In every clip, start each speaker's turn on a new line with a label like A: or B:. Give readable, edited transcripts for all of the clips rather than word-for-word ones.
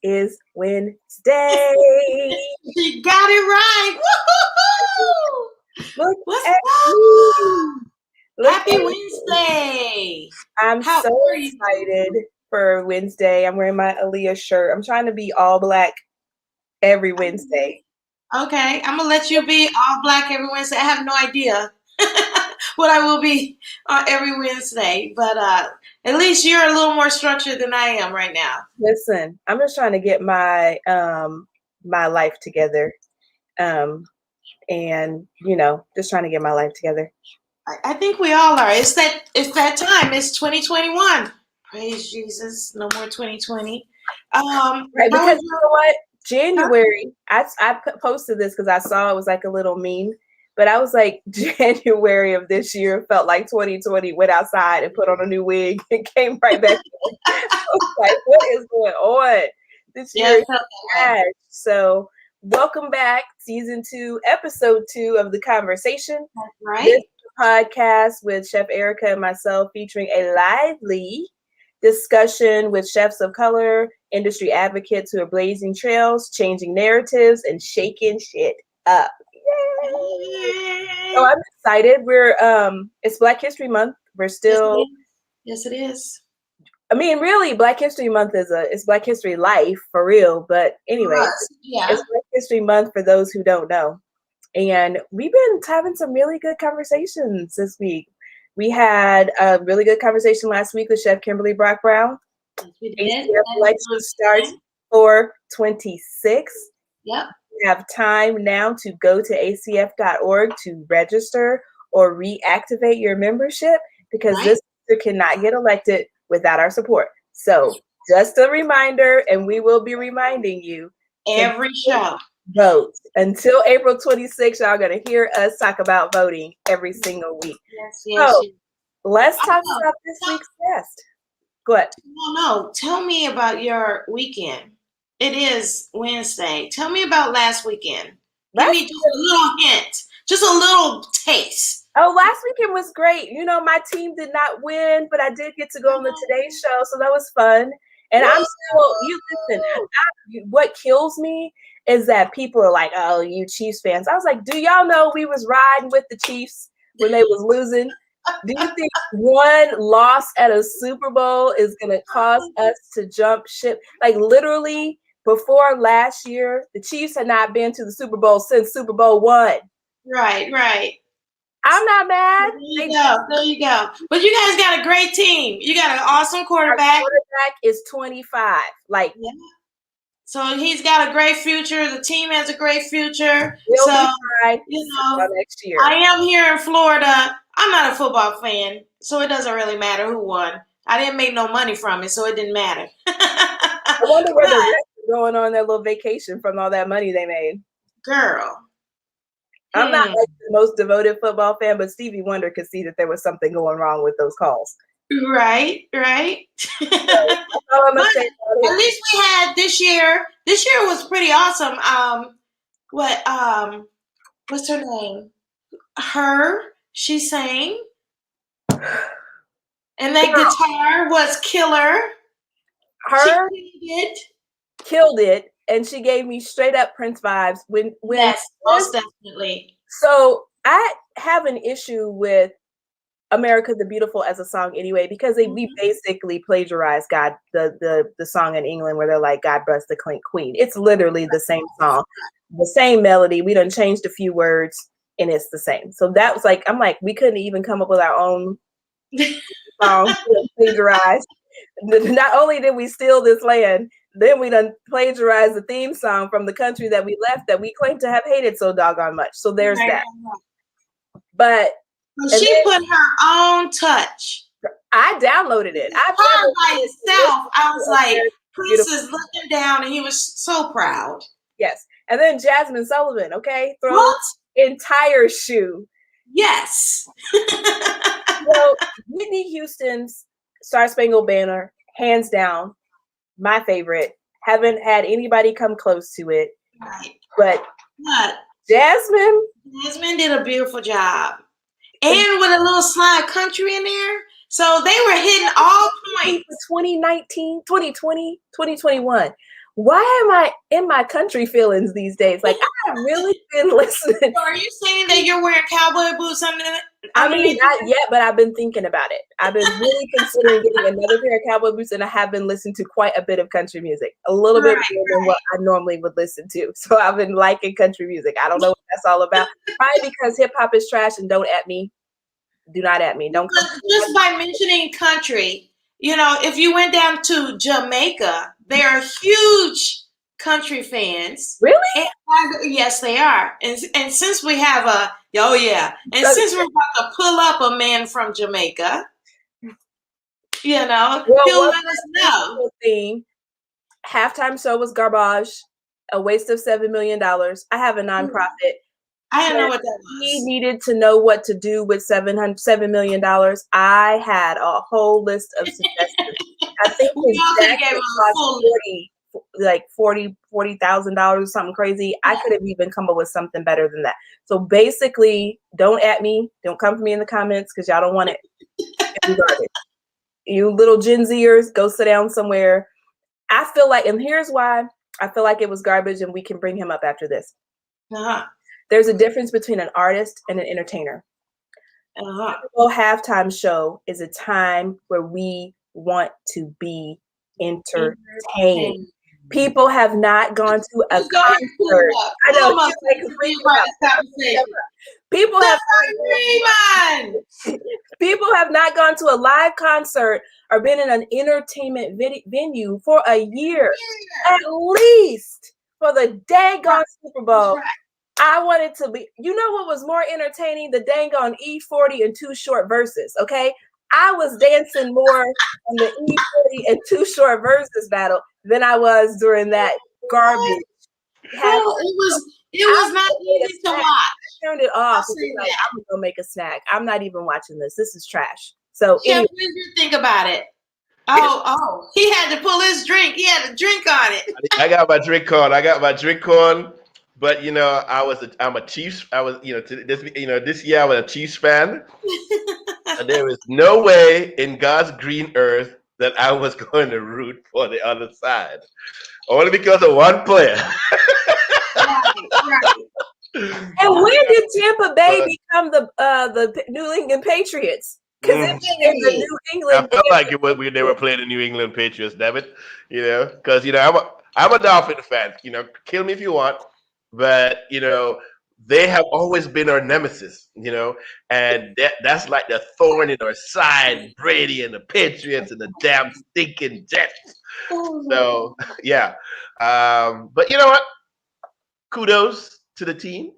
A: is Wednesday.
B: She got it right. Woo-hoo-hoo!
A: Look
B: What's
A: at
B: up?
A: me.
B: Happy Wednesday.
A: I'm so excited for Wednesday. I'm wearing my Aaliyah shirt. I'm trying to be all black every Wednesday.
B: Okay, I'm going to let you be all black every Wednesday. I have no idea what I will be every Wednesday, but at least you're a little more structured than I am right now.
A: Listen, I'm just trying to get my my life together. And just trying to get my life together.
B: I think we all are. It's that time. It's 2021. Praise Jesus. No more 2020.
A: Right, because you know what? January, I posted this because I saw it was like a little meme, but I was like, January of this year felt like 2020, went outside and put on a new wig and came right back. I was like, what is going on? This year is trash. So welcome back, season 2, episode 2 of The Conversation.
B: That's right.
A: This podcast with Chef Erica and myself, featuring a lively discussion with chefs of color, industry advocates who are blazing trails, changing narratives, and shaking shit up. Yay! So I'm excited. We're it's Black History Month. We're still
B: Yes, it is.
A: I mean, really, Black History Month it's Black History Life for real. But anyway, It's Black History Month for those who don't know. And we've been having some really good conversations this week. We had a really good conversation last week with Chef Kimberly Brock Brown. ACF election starts for 26.
B: Yep.
A: You have time now to go to acf.org to register or reactivate your membership because this cannot get elected without our support. So just a reminder, and we will be reminding you
B: every show.
A: Vote until April 26th. Y'all gonna hear us talk about voting every single week.
B: Yes.
A: Let's talk about this week's guest. Go ahead.
B: No. Tell me about your weekend. It is Wednesday. Tell me about last weekend. Give me just a little hint, just a little taste.
A: Oh, last weekend was great. My team did not win, but I did get to go on the Today Show, so that was fun. And I'm still, what kills me is that people are like, oh, you Chiefs fans. I was like, do y'all know we was riding with the Chiefs when they was losing? Do you think one loss at a Super Bowl is going to cause us to jump ship? Like literally before last year, the Chiefs had not been to the Super Bowl since Super Bowl 1.
B: Right.
A: I'm not mad.
B: There you go. But you guys got a great team. You got an awesome quarterback.
A: Our quarterback is 25.
B: So he's got a great future. The team has a great future.
A: Next year.
B: I am here in Florida. I'm not a football fan, so it doesn't really matter who won. I didn't make no money from it, so it didn't matter.
A: I wonder where the rest are going on their little vacation from all that money they made.
B: Girl.
A: I'm not like the most devoted football fan, but Stevie Wonder could see that there was something going wrong with those calls.
B: Right.
A: So, that's all I'm gonna say about it.
B: At least we had this year. This year was pretty awesome. What's her name? She sang. And that guitar was killer.
A: She killed it. And she gave me straight up Prince vibes.
B: Yes, most definitely.
A: So I have an issue with America the Beautiful as a song anyway, because we basically plagiarized God, the song in England where they're like, God bless the Queen. It's literally the same song, the same melody. We done changed a few words and it's the same. So that was I'm like, we couldn't even come up with our own song plagiarized. Not only did we steal this land, then we done plagiarized the theme song from the country that we left that we claim to have hated so doggone much. So there's that. But
B: she put her own touch.
A: I downloaded it.
B: By itself. I was like, Prince is looking down and he was so proud.
A: Yes. And then Jasmine Sullivan, throws entire shoe.
B: Yes.
A: Well, Whitney Houston's Star Spangled Banner, hands down, my favorite. Haven't had anybody come close to it.
B: Right.
A: But
B: Jasmine did a beautiful job. And with a little slide country in there. So they were hitting all points.
A: 2019, 2020, 2021. Why am I in my country feelings these days? Like, I have really been listening.
B: So are you saying that you're wearing cowboy boots
A: I mean, not yet, but I've been thinking about it. I've been really considering getting another pair of cowboy boots, and I have been listening to quite a bit of country music, a little bit more than what I normally would listen to. So I've been liking country music. I don't know what that's all about. Probably because hip hop is trash, and don't at me. Do not at me. Don't come.
B: Just by mentioning country, you know, if you went down to Jamaica, they are huge country fans.
A: Really?
B: And, yes, they are. And since we have since we're about to pull up a man from Jamaica, you know, he'll let us know.
A: Thing. Halftime show was garbage, a waste of $7 million. I have a nonprofit.
B: I don't know what that was.
A: He needed to know what to do with $7 million. I had a whole list of suggestions. I think his jacket cost $40,000 or something crazy. I could have even come up with something better than that. So basically, don't at me. Don't come for me in the comments because y'all don't want it. You little Gen Zers, go sit down somewhere. I feel like, and here's why I feel like it was garbage, and we can bring him up after this. There's a difference between an artist and an entertainer. The halftime show is a time where we want to be entertained. People have not gone to a concert. I know. People have not gone to a live concert or been in an entertainment venue for a year, at least for the daggone Super Bowl. I wanted to be, you know what was more entertaining? The dang on E40 and Too Short verses, okay? I was dancing more on the E40 and Too Short verses battle than I was during that garbage.
B: It was not easy to watch.
A: I turned it off. Like, I'm gonna go make a snack. I'm not even watching this. This is trash. So
B: Chef, what did you think about it? Oh, he had to pull his drink. He had a drink on it.
C: I got my drink on. But you know, I'm a Chiefs. I was, this year I was a Chiefs fan, and there is no way in God's green earth that I was going to root for the other side, only because of one player.
A: Right. And when did Tampa Bay become the New England Patriots? Because the New England,
C: I felt like they were playing the New England Patriots, damn it. You know, because I'm a Dolphin fan. You know, kill me if you want. But, you know, they have always been our nemesis, you know, and that's like the thorn in our side, Brady and the Patriots and the damn stinking Jets. So, yeah. But you know what? Kudos to the team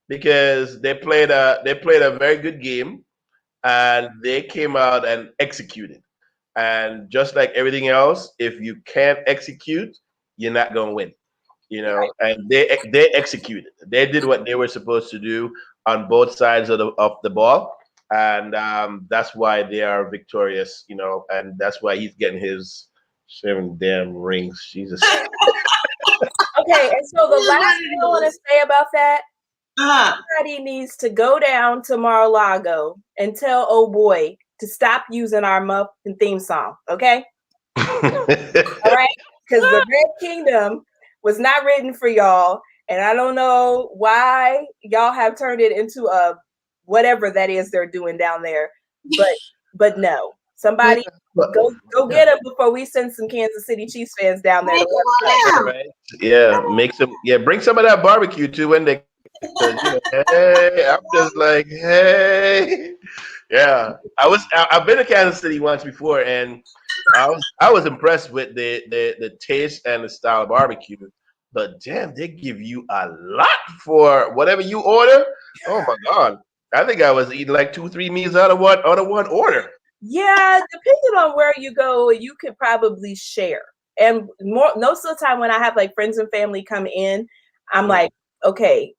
C: because they played a very good game and they came out and executed. And just like everything else, if you can't execute, you're not going to win. You know, and they executed. They did what they were supposed to do on both sides of the ball, and that's why they are victorious. You know, and that's why he's getting his 7 damn rings. Jesus.
A: Okay, and so the last thing I want to say about that, somebody needs to go down to Mar-a-Lago and tell old boy to stop using our Muffin theme song. Okay. All right, because the Red Kingdom was not written for y'all, and I don't know why y'all have turned it into a whatever that is they're doing down there. But no, somebody go get them before we send some Kansas City Chiefs fans down there.
C: Yeah, bring some of that barbecue too when they. Hey, I'm just like, hey, yeah. I've been to Kansas City once before, and I was impressed with the taste and the style of barbecue. But damn, they give you a lot for whatever you order. Oh my God. I think I was eating like 2-3 meals out of one order.
A: Yeah, depending on where you go, you could probably share. And most of the time when I have like friends and family come in, I'm like, okay,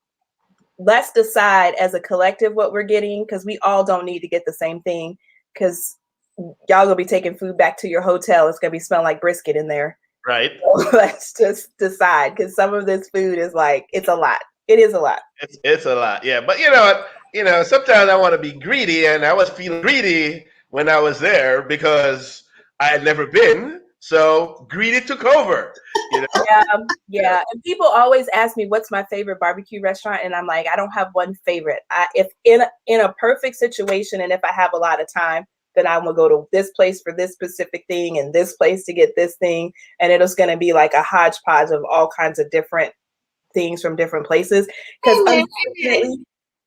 A: let's decide as a collective what we're getting, because we all don't need to get the same thing, because y'all gonna be taking food back to your hotel. It's gonna be smelling like brisket in there.
C: Right.
A: So let's just decide, because some of this food is like, it's a lot. It is a lot.
C: It's a lot. Yeah. But you know what? You know, sometimes I want to be greedy, and I was feeling greedy when I was there because I had never been. So Greedy took over. You know?
A: Yeah. And people always ask me what's my favorite barbecue restaurant, and I'm like, I don't have one favorite. If in a perfect situation, and if I have a lot of time, then I will go to this place for this specific thing, and this place to get this thing, and it's going to be like a hodgepodge of all kinds of different things from different places. Because unfortunately,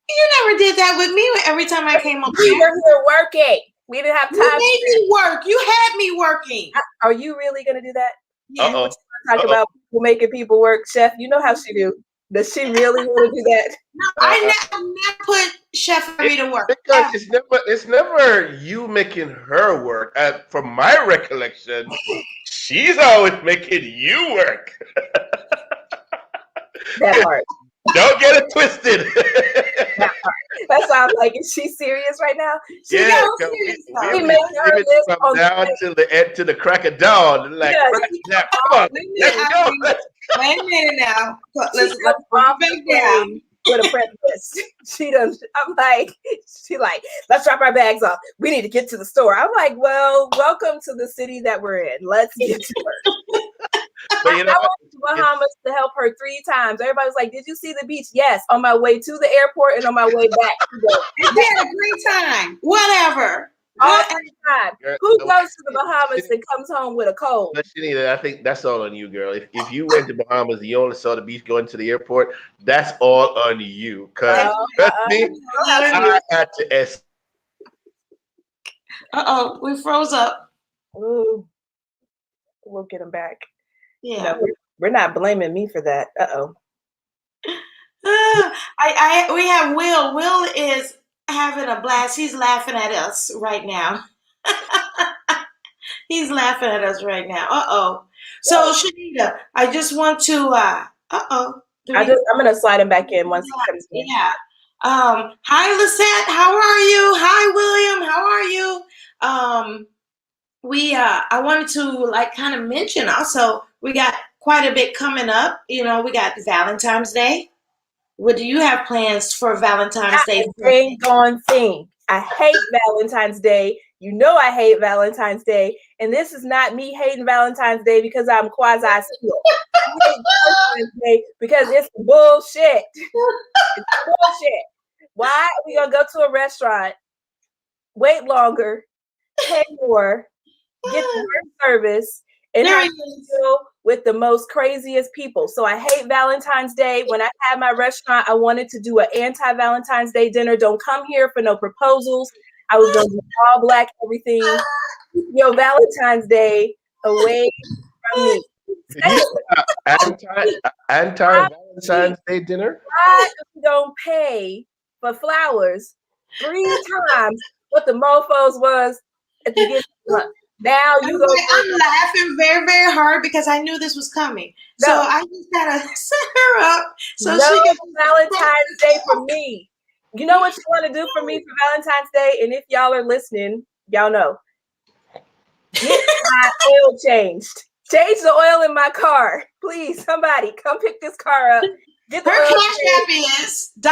B: you never did that with me every time I came up
A: we
B: here.
A: were here working. We didn't have time.
B: You made me work. You had me working.
A: Are you really going to do that?
B: Yeah.
A: Talk about people making people work, Chef. You know how she do. Does she really want to do that?
B: No, I never put Chef Irie to work.
C: Because it's never you making her work. From my recollection, she's always making you work.
A: That part.
C: Don't get it twisted.
A: That part. That's why I'm like, is she serious right now?
C: We made her list from down to the end, to the crack of dawn. Like, come on, let's go.
B: Wait a minute now. Let's
A: off down with a breakfast. She does. I'm like, let's drop our bags off. We need to get to the store. I'm like, well, welcome to the city that we're in. Let's get to work.
C: But you know,
A: I went to Bahamas to help her 3 times. Everybody was like, did you see the beach? Yes, on my way to the airport and on my way back.
B: You had a great time. Whatever.
A: All the time. Who goes to the Bahamas and comes home with a cold?
C: I think that's all on you, girl. If you went to Bahamas and you only saw the beach going to the airport, that's all on you. Because trust me, I had to
B: we froze up.
A: Ooh. We'll get them back.
B: Yeah.
A: No, we're not blaming me for that.
B: We have Will. Will is having a blast. He's laughing at us right now. He's laughing at us right now. So Shanita, I just want to I'm
A: gonna slide him back in once he comes in.
B: Yeah. Hi Lisette, how are you? Hi William, how are you? I wanted to kind of mention also, we got quite a bit coming up. You know, we got Valentine's Day. What do you have plans for Valentine's Day?
A: Thing. I hate Valentine's Day. You know I hate Valentine's Day. And this is not me hating Valentine's Day because I'm quasi-skilled. I hate Valentine's Day because it's bullshit. It's bullshit. Why are we going to go to a restaurant, wait longer, pay more, get the worst service, and have to deal with the most craziest people? So I hate Valentine's Day. When I had my restaurant, I wanted to do an anti-Valentine's Day dinner. Don't come here for no proposals. I was going to do all black everything. Your Valentine's Day away from me.
C: Anti-Valentine's Day dinner?
A: Why don't pay for flowers 3 times what the mofos was at the beginning of the month? Now you go.
B: I'm laughing very, very hard because I knew this was coming. No. So I just gotta set her up so she can
A: Valentine's Day for me. You know what you want to do for me for Valentine's Day? And if y'all are listening, y'all know. Get my oil changed. Change the oil in my car. Please, somebody come pick this car up. Get the
B: Her
A: oil
B: cash app is $.
A: No,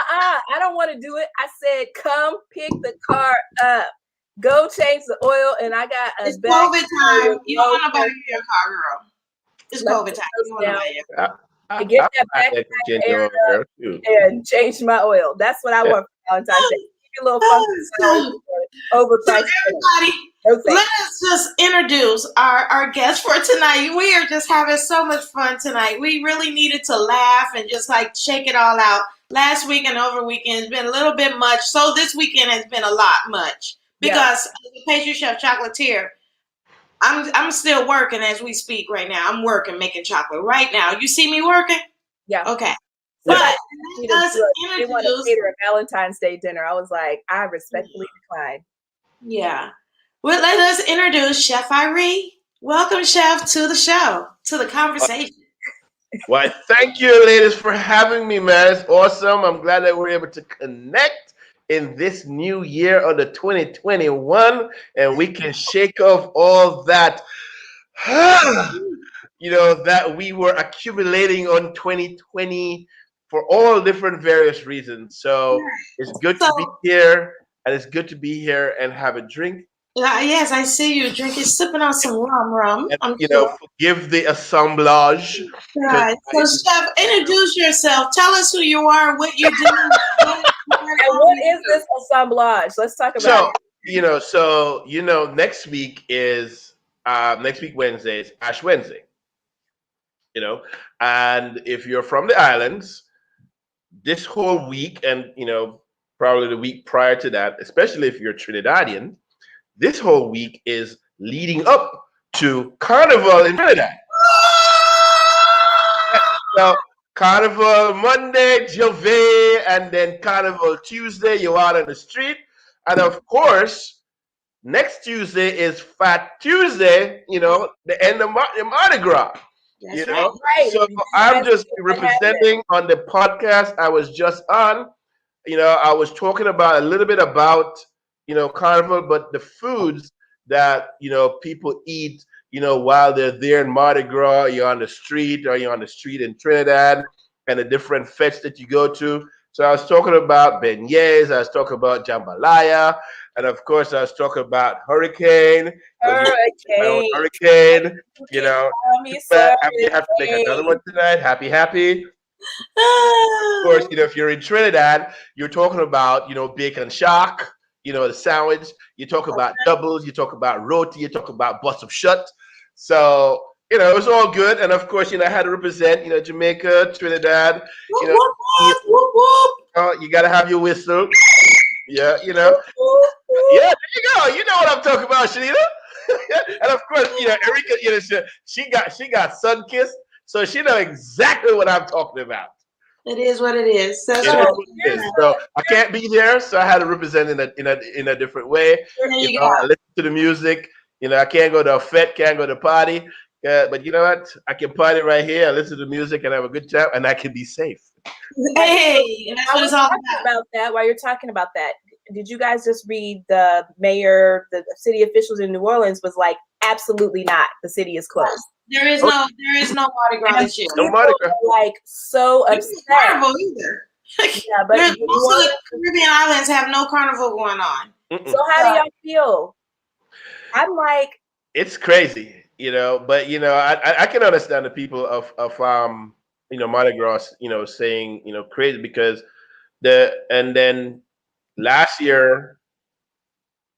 A: I don't want to do it. I said, come pick the car up. Go change the oil, and I got a
B: bag. COVID time. You don't want nobody in your car, girl. It's COVID time. You want nobody in your car.
A: Get that back and change my oil. That's what I want for Valentine's Day. Keep your little overpriced.
B: Everybody, let us just introduce our guest for tonight. We are just having so much fun tonight. We really needed to laugh and just shake it all out. Last week and over weekend has been a little bit much. So this weekend has been a lot much because as a pastry chef chocolatier, I'm still working as we speak right now. I'm working making chocolate right now. You see me working?
A: Yeah.
B: Okay.
A: But they want to cater a Valentine's Day dinner. I was like, I respectfully decline.
B: Yeah. Well, let us introduce Chef Irie. Welcome, Chef, to the show, to the conversation.
C: Well, thank you, ladies, for having me, man. It's awesome. I'm glad that we're able to connect in this new year of the 2021, and we can shake off all that, that we were accumulating on 2020 for all different various reasons. So it's good to be here, and it's good to be here and have a drink
B: Yes, I see you drinking, sipping on some rum.
C: And
B: I'm sure.
C: forgive the assemblage. 'Cause,
B: Right. So, Chef, introduce yourself. Tell us who you are, what you do.
A: And what is this assemblage? Let's talk about
C: so next week is next week Wednesday is Ash Wednesday. And if you're from the islands, this whole week and probably the week prior to that, especially if you're Trinidadian, this whole week is leading up to Carnival in Trinidad. So Carnival Monday, J'ouvert, and then Carnival Tuesday, you're out on the street. And of course, next Tuesday is Fat Tuesday, the end of Mardi Gras.
B: That's
A: right.
C: So I'm just representing on the podcast I was just on. I was talking about a little bit about, Carnival, but the foods that, people eat, while they're there in Mardi Gras, you're on the street or you're on the street in Trinidad and the different fetes that you go to. So I was talking about beignets, I was talking about jambalaya, and of course I was talking about hurricane. Hurricane, happy to make another one tonight. Happy. Of course, if you're in Trinidad, you're talking about, bacon shack, the sandwich. You talk about doubles. You talk about roti. You talk about bus of shut. So, it was all good. And of course, I had to represent, Jamaica, Trinidad. You got to have your whistle. Yeah, Yeah, there you go. You know what I'm talking about, Shanita. And of course, Erica, she got sun kissed, so she know exactly what I'm talking about.
B: It is what it is. That's
C: It
B: what
C: is what it is. So I can't be there, so I had to represent in a different way. I listen to the music. I can't go to a fete, can't go to a party. But you know what? I can party right here. I listen to the music and have a good time, and I can be safe.
B: Hey, that's what it's all
A: about that. While you're talking about that, did you guys just read the mayor, the city officials in New Orleans was like, absolutely not. The city is closed.
B: There is no Mardi Gras this year.
C: No Mardi Gras.
A: Like so upset.
B: Carnival either.
A: Yeah, but
B: most of the Caribbean islands have no carnival going on.
A: So how do y'all feel? I'm like,
C: it's crazy, but I can understand the people of Mardi Gras, saying, crazy because and then last year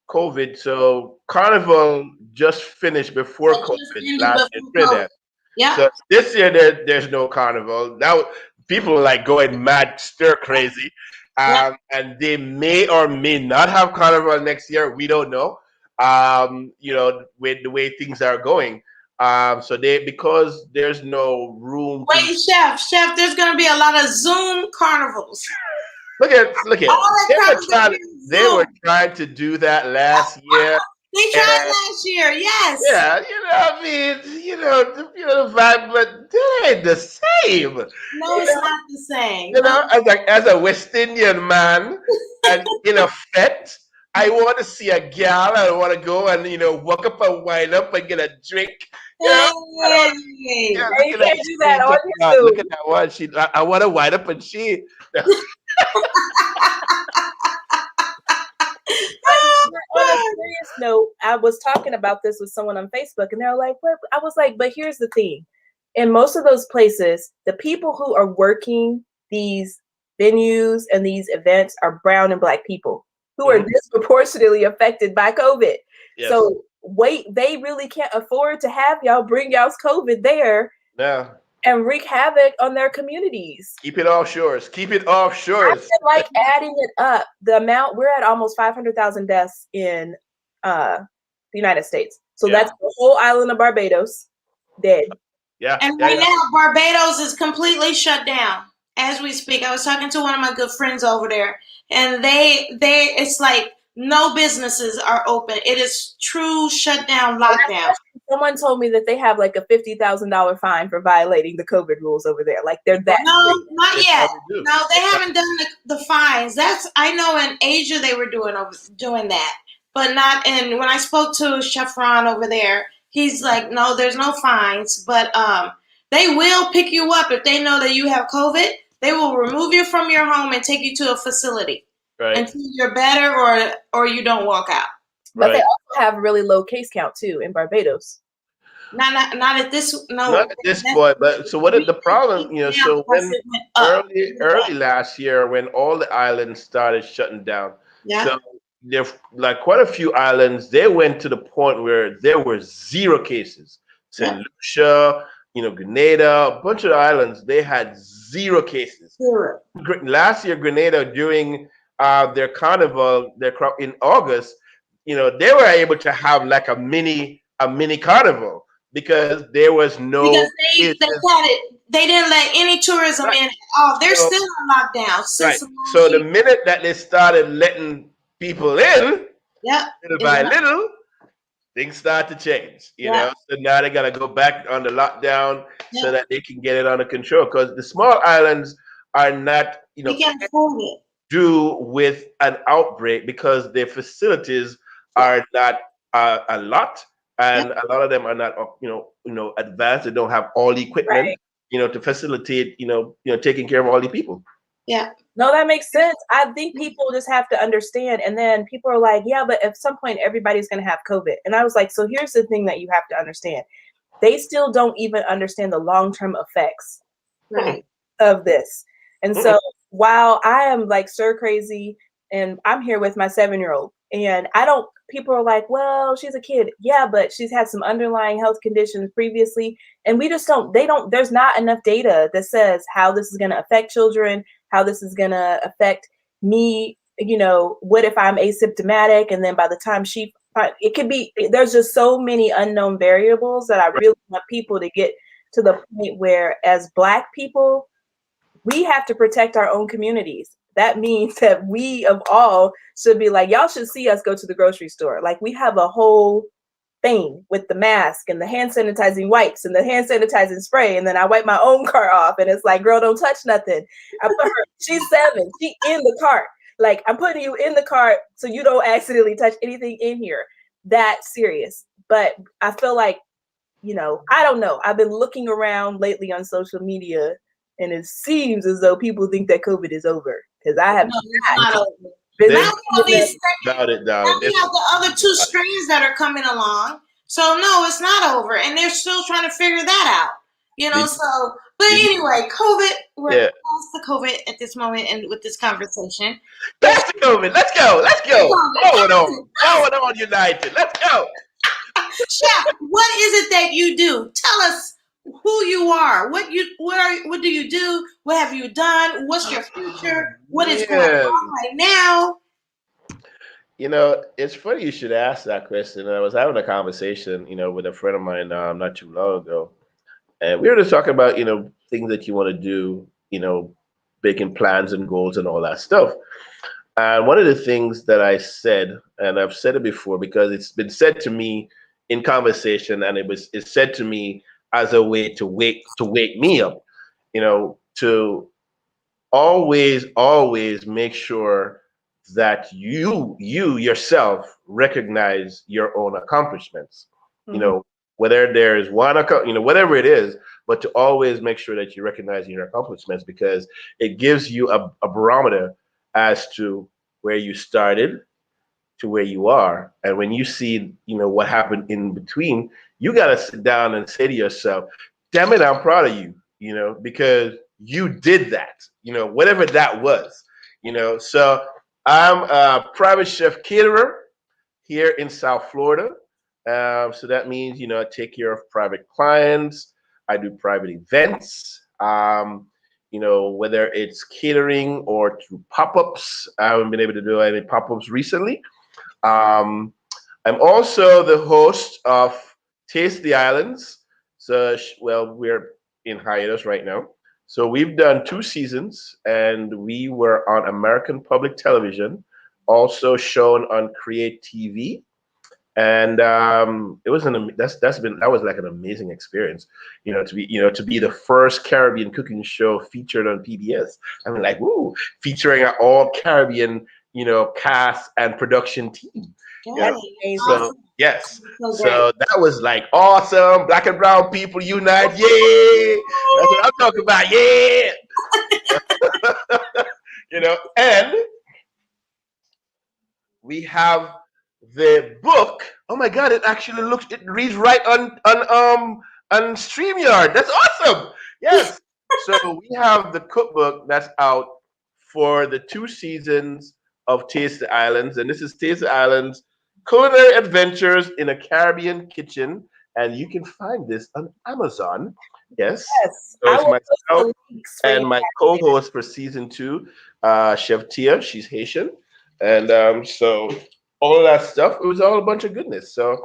C: COVID, so Carnival just finished before COVID last year in Trinidad.
B: Yeah.
C: So this year there's no Carnival. Now people are like going mad, stir crazy. And they may or may not have Carnival next year. We don't know. With the way things are going. So because there's no room.
B: Wait, Chef, there's gonna be a lot of Zoom carnivals.
C: Look at. They were trying to do that last year.
B: They tried last year, yes.
C: Yeah, the vibe, but that ain't the same.
B: No, it's not the same.
C: As a West Indian man and in a fete, I want to see a gal. I want to go and walk up and wind up and get a drink.
A: You can't do that on YouTube.
C: Look at that one. I want to wind up and she.
A: On a serious note, I was talking about this with someone on Facebook, and they're like, "What?" I was like, "But here's the thing: in most of those places, the people who are working these venues and these events are brown and black people who are disproportionately affected by COVID. Yes. So they really can't afford to have y'all bring y'all's COVID there."
C: Yeah.
A: And wreak havoc on their communities.
C: Keep it offshores.
A: I feel like adding it up, the amount, we're at almost 500,000 deaths in the United States. So that's the whole island of Barbados dead.
C: Yeah.
B: And right now, Barbados is completely shut down as we speak. I was talking to one of my good friends over there, and it's like no businesses are open. It is true shutdown, lockdown.
A: Someone told me that they have like a $50,000 fine for violating the COVID rules over there. Like they're that.
B: No, not yet. No, they haven't done the fines. I know in Asia they were doing that, but not in. When I spoke to Chef Ron over there, he's like, no, there's no fines, but they will pick you up if they know that you have COVID. They will remove you from your home and take you to a facility until you're better or you don't walk out.
A: But they
C: right?
A: also have a really low case count too in Barbados.
B: Not at this. No,
C: Not at this point, but so what is the problem? So when
B: it went up.
C: early last year, when all the islands started shutting down,
B: Yeah.
C: so there like quite a few islands, they went to the point where there were zero cases.
B: Yeah.
C: St. Lucia, Grenada, a bunch of islands, they had zero cases.
B: Zero.
C: Last year, Grenada during their carnival, in August, they were able to have like a mini carnival because there was no
B: Because they
C: cases.
B: had it. They didn't let any tourism in at all. They're
C: So-
B: still on lockdown.
C: Right. So the minute that they started letting people in,
B: yeah,
C: little by little, things start to change. So now they gotta go back on the lockdown so that they can get it under control. Because the small islands are not,
B: they can't afford it.
C: do with an outbreak because their facilities are not a lot, and a lot of them are not advanced. They don't have all the equipment to facilitate taking care of all the people.
B: Yeah.
A: No, that makes sense. I think people just have to understand. And then people are like, yeah, but at some point everybody's going to have COVID. And I was like, so here's the thing that you have to understand. They still don't even understand the long-term effects of this. And so while I am like stir crazy and I'm here with my 7-year-old and people are like, well, she's a kid. Yeah, but she's had some underlying health conditions previously. And we just there's not enough data that says how this is going to affect children, how this is going to affect me. What if I'm asymptomatic? And then by the time it could be, there's just so many unknown variables that I really want people to get to the point where as Black people, we have to protect our own communities. That means that we of all should be like, y'all should see us go to the grocery store. Like we have a whole thing with the mask and the hand sanitizing wipes and the hand sanitizing spray. And then I wipe my own car off and it's like, girl, don't touch nothing. I put her, she's 7, she in the cart. Like I'm putting you in the cart so you don't accidentally touch anything in here. That serious. But I feel like, I don't know. I've been looking around lately on social media and it seems as though people think that COVID is over because I have
B: not over.
C: Doubt it.
B: Now we have the other 2 strains that are coming along. So no, it's not over. And they're still trying to figure that out. But anyway, COVID, we're past the COVID at this moment and with this conversation.
C: Past the COVID. Let's go. Forward on, United. Let's go.
B: Chef, what is it that you do? Tell us who you are. What do you do? What have you done? What's your future? What is going on right now?
C: It's funny you should ask that question. I was having a conversation, with a friend of mine not too long ago. And we were just talking about, things that you want to do, making plans and goals and all that stuff. And one of the things that I said, and I've said it before because it's been said to me in conversation, and it's said to me as a way to wake me up, to always make sure that you yourself recognize your own accomplishments. Whether there's whatever it is, but to always make sure that you recognize your accomplishments because it gives you a barometer as to where you started to where you are. And when you see, what happened in between, you got to sit down and say to yourself, damn it, I'm proud of you, because you did that, whatever that was, So I'm a private chef caterer here in South Florida. So that means, I take care of private clients. I do private events, whether it's catering or through pop-ups. I haven't been able to do any pop-ups recently. I'm also the host of Taste the Islands. So, we're in hiatus right now. So we've done 2 seasons, and we were on American Public Television, also shown on Create TV. And it was that was like an amazing experience, to be the first Caribbean cooking show featured on PBS. I mean, like, woo, featuring an all Caribbean, cast and production team. So yes, so that was like awesome. Black and brown people unite, yeah. That's what I'm talking about, yeah. And we have the book. Oh my God! It reads right on StreamYard. That's awesome. Yes. So we have the cookbook that's out for the 2 seasons of Taste the Islands, and this is Taste the Islands: Culinary Adventures in a Caribbean Kitchen, and you can find this on Amazon. Yes.
A: Yes,
C: So
A: I
C: it's
A: will post
C: myself
A: the links for
C: and
A: you.
C: my co-host for season 2, Chef Tia. She's Haitian, and so all of that stuff. It was all a bunch of goodness. So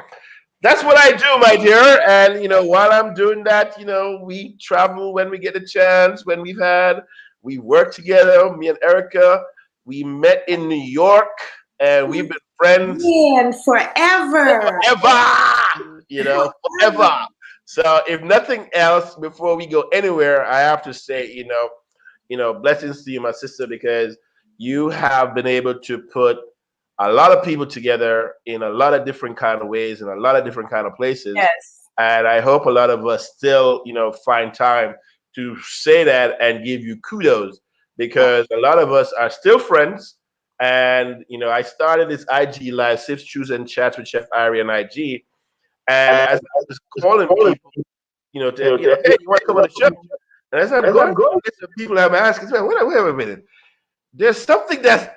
C: that's what I do, my dear. And while I'm doing that, we travel when we get a chance. We work together. Me and Erica, we met in New York, and we've been friends
B: Man, forever.
C: forever. Forever. So if nothing else, before we go anywhere, I have to say, blessings to you, my sister, because you have been able to put a lot of people together in a lot of different kind of ways, in a lot of different kind of places.
A: Yes.
C: And I hope a lot of us still, find time to say that and give you kudos, because a lot of us are still friends. And, I started this IG live, Sips, Choose, and Chats with Chef Irie on IG. And as I was calling people, hey, you want to come on the show? And as I'm going through the list of people I'm asking, wait a minute. There's something that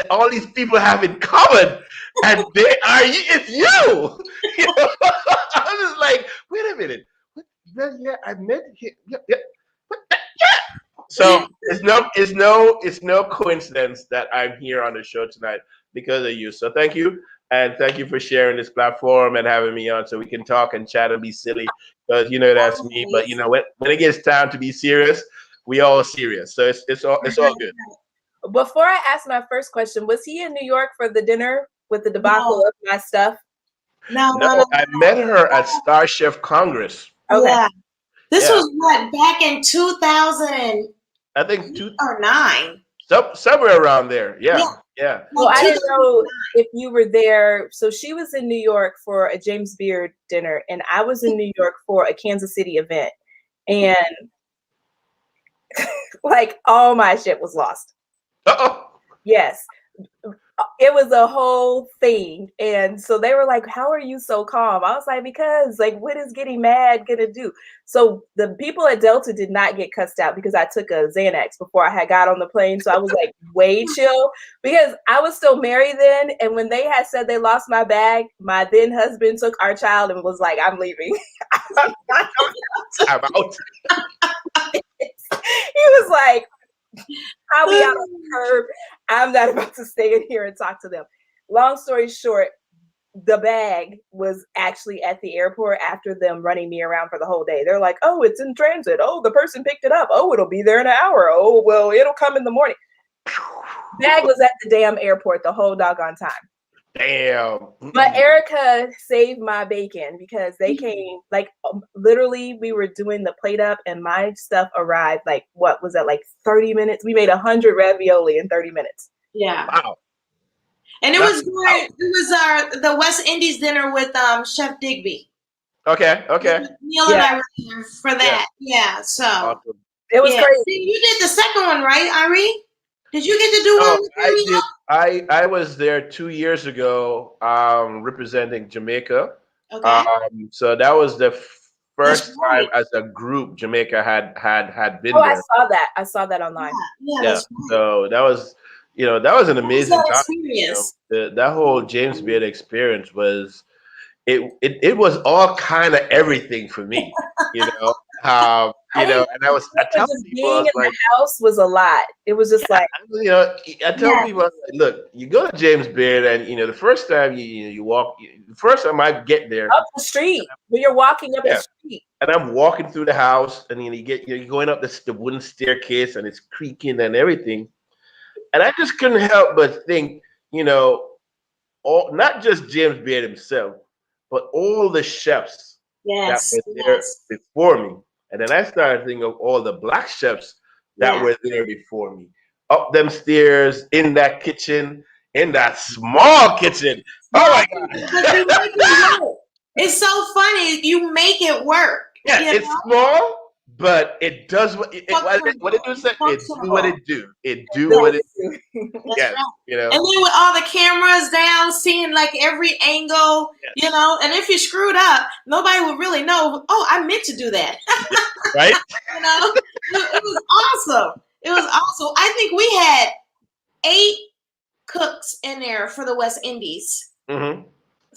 C: all these people have in common, and it's you. I was like, wait a minute. Yeah, I met him. Yeah. So it's no coincidence that I'm here on the show tonight because of you. So thank you. And thank you for sharing this platform and having me on so we can talk and chat and be silly, because that's me. But when it gets time to be serious, we all serious. So it's all good.
A: Before I ask my first question, was he in New York for the dinner with the debacle of my stuff?
B: No.
C: I met her at Star Chef Congress.
A: Okay.
B: Yeah. This was what, back in 2000?
C: I think
B: 2009.
C: Somewhere around there. Yeah.
A: Well, I didn't know if you were there. So she was in New York for a James Beard dinner, and I was in New York for a Kansas City event, and like all my shit was lost.
C: Uh-oh.
A: Yes. It was a whole thing. And so they were like, how are you so calm? I was like, because what is getting mad gonna do? So the people at Delta did not get cussed out because I took a Xanax before I had got on the plane. So I was way chill, because I was still married then. And when they had said they lost my bag, my then husband took our child and was like, I'm leaving.
C: I'm out.
A: He was like, I'll be out on the curb. I'm not about to stay in here and talk to them. Long story short, the bag was actually at the airport after them running me around for the whole day. They're like, oh, it's in transit. Oh, the person picked it up. Oh, it'll be there in an hour. Oh, well, it'll come in the morning. Bag was at the damn airport the whole doggone time.
C: Damn.
A: But Erica saved my bacon, because they came literally, we were doing the plate up and my stuff arrived what was that, 30 minutes? We made 100 ravioli in 30 minutes.
B: Yeah.
C: Wow.
B: And it was the West Indies dinner with Chef Digby.
C: Okay.
B: Neil and I were there for that. Yeah. So
C: awesome.
A: It was crazy.
B: You did the second one, right, Irie? Did you get to do one with
C: I did. I was there 2 years ago, representing Jamaica.
B: Okay.
C: So that was the first time as a group Jamaica had been there.
A: I saw that online.
B: Yeah.
C: So that was an amazing
B: experience.
C: That whole James Beard experience was it was all kind of everything for me, and I tell people,
A: being in the house was a lot. It was just I
C: tell people, look, you go to James Beard, and the first time you walk, the first time I get there
A: up the street, when you're walking up the street,
C: and I'm walking through the house, and you're going up the wooden staircase, and it's creaking and everything, and I just couldn't help but think, not just James Beard himself, but all the chefs that were there before me. And then I started thinking of all the black chefs that were there before me. Up them stairs, in that kitchen, in that small kitchen. Oh my God.
B: It's so funny. You make it work.
C: Yeah, it's small, but it does what it do say? It do what
B: Functional.
C: it do. It do what it do.
B: That's
C: Yes,
B: right.
C: you know.
B: And then with all the cameras down, seeing like every angle,
C: Yes.
B: and if you screwed up, nobody would really know, oh, I meant to do that.
C: Right?
B: It was awesome. It was awesome. I think we had 8 cooks in there for the West Indies.
C: Mm-hmm.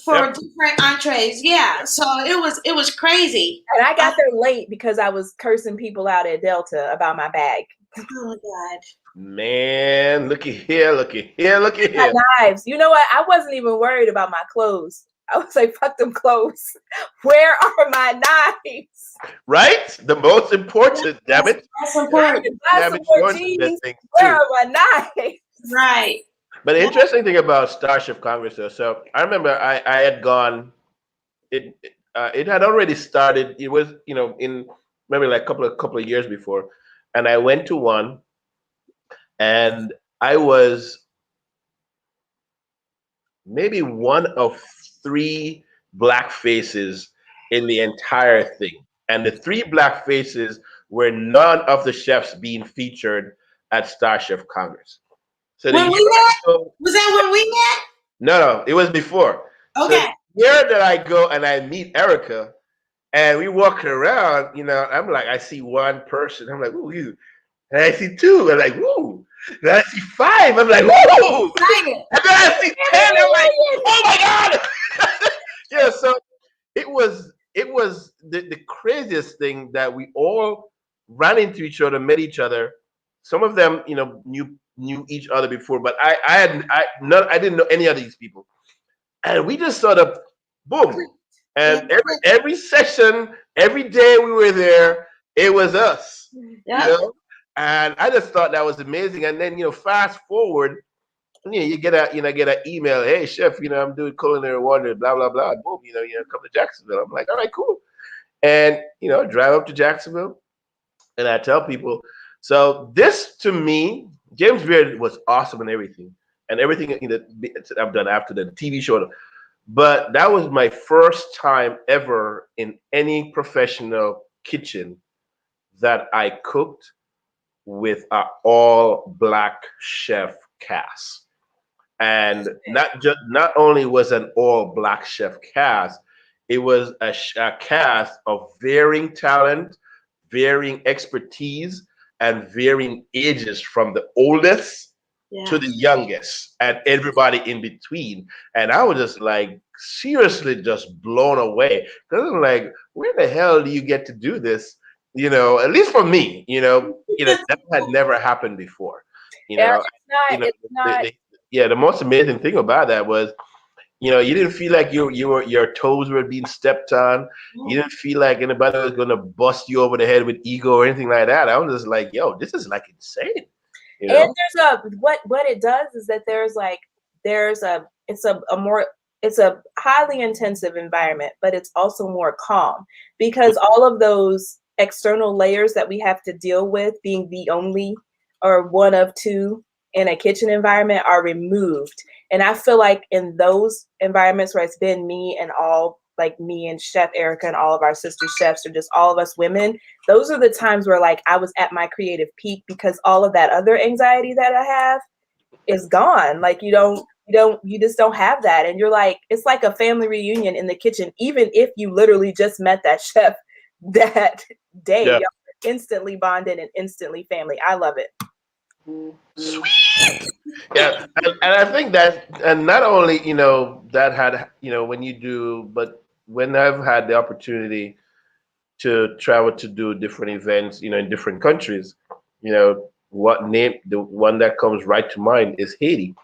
B: For different entrees, yeah. So it was crazy.
A: And I got there late because I was cursing people out at Delta about my bag.
B: Oh my God.
C: Man, looky here, looky here, looky here.
A: My knives. You know what? I wasn't even worried about my clothes. I was like, fuck them clothes. Where are my knives?
C: Right? The most important, damn it.
B: That's important.
A: Buy some more jeans. Where are my knives?
B: Right.
C: But the interesting thing about Starship Congress, though, so I remember I had gone. It had already started. It was in maybe like a couple of years before, and I went to one, and I was maybe one of 3 black faces in the entire thing, and the 3 black faces were none of the chefs being featured at Starship Congress. So
B: when we met? Was that when we met?
C: No, it was before.
B: Okay.
C: So here that I go and I meet Erica, and we walk around, I'm like, I see one person. I'm like, ooh, you. And I see 2. I'm like, ooh. And I see 5. I'm like, ooh. And then I see 10. I'm like, oh my God. Yeah, so it was the craziest thing that we all ran into each other, met each other. Some of them, knew each other before, but I didn't know any of these people, and we just sort of boom, and every session, every day we were there, it was us, and I just thought that was amazing. And then fast forward, you get an email, hey chef, I'm doing culinary wonder, blah blah blah, boom, come to Jacksonville. I'm like, all right, cool, and drive up to Jacksonville, and I tell people, so this to me. James Beard was awesome and everything I've done after the TV show. But that was my first time ever in any professional kitchen that I cooked with an all black chef cast. And not only was an all black chef cast, it was a cast of varying talent, varying expertise, and varying ages from the oldest to the youngest and everybody in between. And I was just like seriously just blown away, because I'm like, where the hell do you get to do this? At least for me, that had never happened before. It's not. The most amazing thing about that was, you didn't feel like your toes were being stepped on. You didn't feel like anybody was gonna bust you over the head with ego or anything like that. I was just like, yo, this is like insane.
A: And there's what it does is that it's a highly intensive environment, but it's also more calm, because all of those external layers that we have to deal with, being the only or one of 2 in a kitchen environment, are removed. And I feel like in those environments where it's been me and me and Chef Erica and all of our sister chefs, or just all of us women, those are the times where like I was at my creative peak, because all of that other anxiety that I have is gone. Like you just don't have that. And you're like, it's like a family reunion in the kitchen, even if you literally just met that chef that day. Y'all are instantly bonded and instantly family. I love it.
C: Sweet. Yeah, and I think that, and not only that had when you do, but when I've had the opportunity to travel to do different events, in different countries, the one that comes right to mind is Haiti.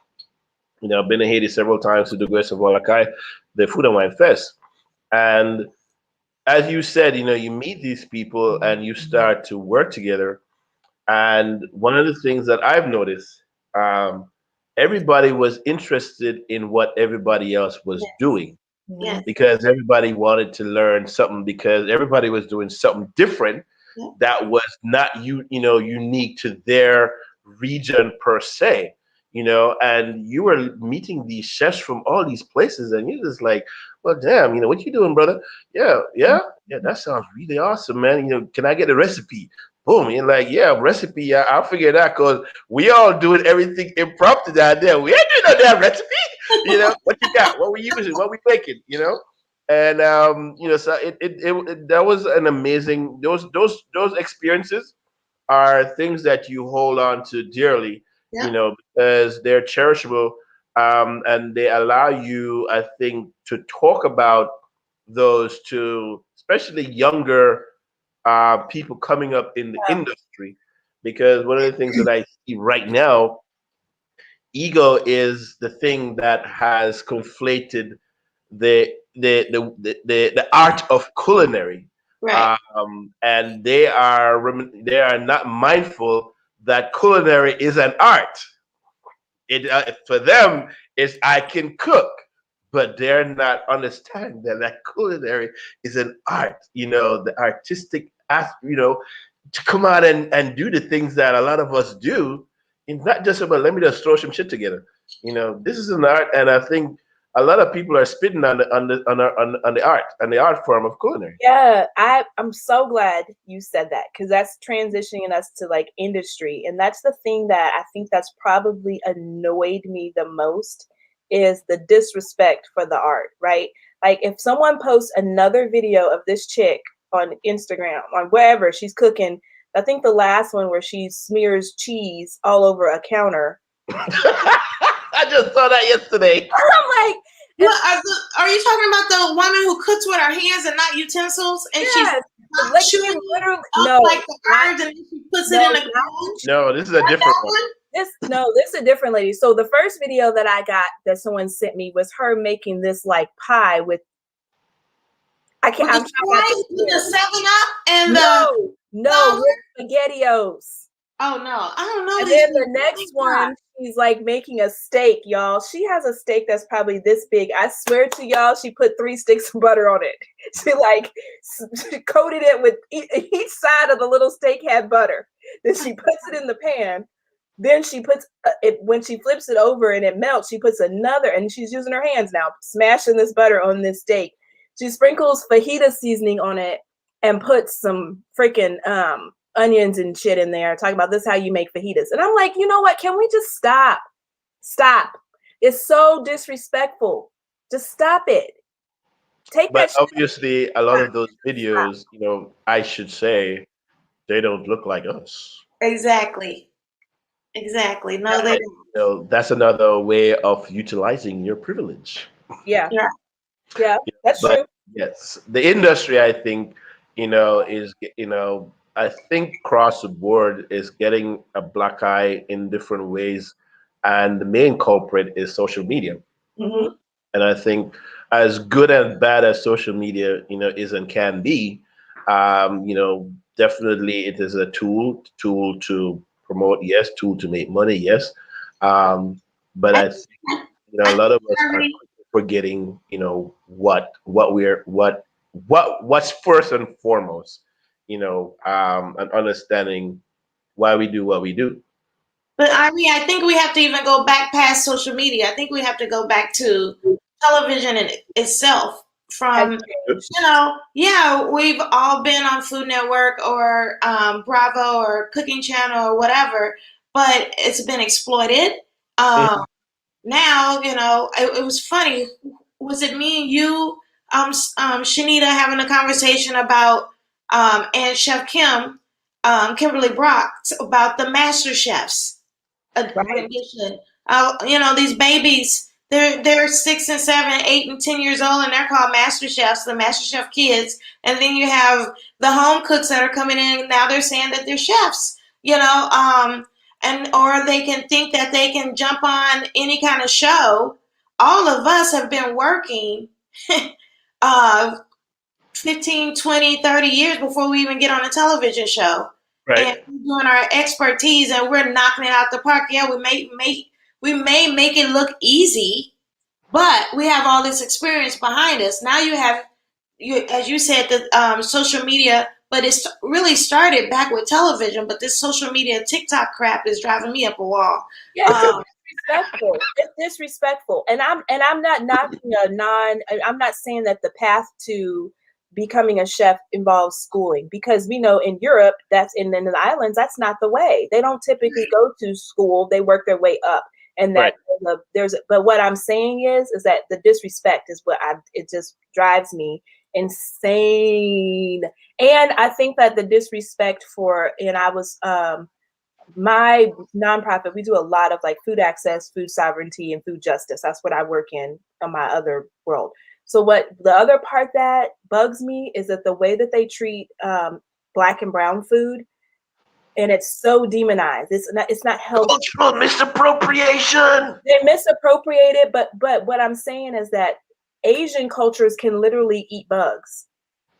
C: I've been in Haiti several times to do Grace of Walakai, the Food and Wine Fest, and as you said, you meet these people and you start to work together. And one of the things that I've noticed, everybody was interested in what everybody else was doing, because everybody wanted to learn something, because everybody was doing something different that was not unique to their region per se. and you were meeting these chefs from all these places, and you're just like, well, damn, what you doing, brother? Yeah, that sounds really awesome, man. Can I get a recipe? Boom, you're like, yeah, recipe, yeah, I'll figure it out, because we all doing everything impromptu down there. We ain't doing no damn recipe. What you got? What we using? What we making? And so that was an amazing, those experiences are things that you hold on to dearly, because they're cherishable, and they allow you, I think, to talk about those to especially younger people coming up in the industry, because one of the things that I see right now, ego is the thing that has conflated the art of culinary,
B: Right.
C: and they are not mindful that culinary is an art. It for them is I can cook, but they're not understanding that culinary is an art. The artistic aspect. To come out and do the things that a lot of us do. It's not just about let me just throw some shit together. This is an art, and I think a lot of people are spitting on the art form of culinary.
A: Yeah, I'm so glad you said that, because that's transitioning us to like industry, and that's the thing that I think that's probably annoyed me the most, is the disrespect for the art, right? Like if someone posts another video of this chick on Instagram, on wherever she's cooking, I think the last one where she smears cheese all over a counter.
C: I just saw that yesterday.
A: I'm like,
B: are you talking about the woman who cooks with her hands and not utensils? And
A: yes,
B: she's
A: literally,
B: like the herbs, and then she puts it in a bowl?
C: No, this is a different one.
A: This is a different lady. So the first video that I got that someone sent me was her making this like pie with. I'm trying not to
B: with the 7-Up and
A: no, with SpaghettiOs.
B: Oh no, I don't know.
A: And then the next one, she's like making a steak, y'all. She has a steak that's probably this big. I swear to y'all, she put 3 sticks of butter on it. She coated it with each side of the little steak had butter. Then she puts it in the pan. Then she puts it, when she flips it over and it melts, she puts another, and she's using her hands now, smashing this butter on this steak. She sprinkles fajita seasoning on it and puts some freaking onions and shit in there. Talking about this how you make fajitas. And I'm like, you know what? Can we just stop? Stop. It's so disrespectful. Just stop it.
C: But obviously, a lot of those videos, I should say, they don't look like us.
B: Exactly. No, they
C: don't. That's another way of utilizing your privilege.
A: Yeah, that's true.
C: Yes, the industry, I think, is, I think across the board is getting a black eye in different ways, and the main culprit is social media.
A: Mm-hmm.
C: And I think, as good and bad as social media, is and can be, definitely it is a tool to promote, yes, tool to make money, yes. But I think, a lot of us are forgetting, what's first and foremost, and understanding why we do what we do.
B: But I think we have to even go back past social media. I think we have to go back to television in itself. From, we've all been on Food Network or Bravo or Cooking Channel or whatever, but it's been exploited. Now, it was funny. Was it me and you, Shanita, having a conversation about and Chef Kimberly Brock, about the Master Chefs edition? These babies, they're 6 and 7, 8 and 10 years old, and they're called Master Chefs, the Master Chef kids. And then you have the home cooks that are coming in, and now they're saying that they're chefs. Or they can think that they can jump on any kind of show. All of us have been working 15, 20, 30 years before we even get on a television show.
C: Right.
B: And we're doing our expertise, and we're knocking it out the park. Yeah, we may make it look easy, but we have all this experience behind us. Now as you said, the social media. But it's really started back with television, but this social media TikTok crap is driving me up a wall.
A: Yes. disrespectful. It's disrespectful. And I'm not knocking I'm not saying that the path to becoming a chef involves schooling, because we know in Europe, that's in the islands, that's not the way. They don't typically go to school, they work their way up. And that but what I'm saying is that the disrespect is it just drives me insane. And I think that the disrespect my nonprofit, we do a lot of like food access, food sovereignty, and food justice. That's what I work in on my other world. So what the other part that bugs me is that the way that they treat Black and brown food, and it's so demonized. It's not healthy.
C: Cultural misappropriation.
A: They misappropriate it, but what I'm saying is that Asian cultures can literally eat bugs,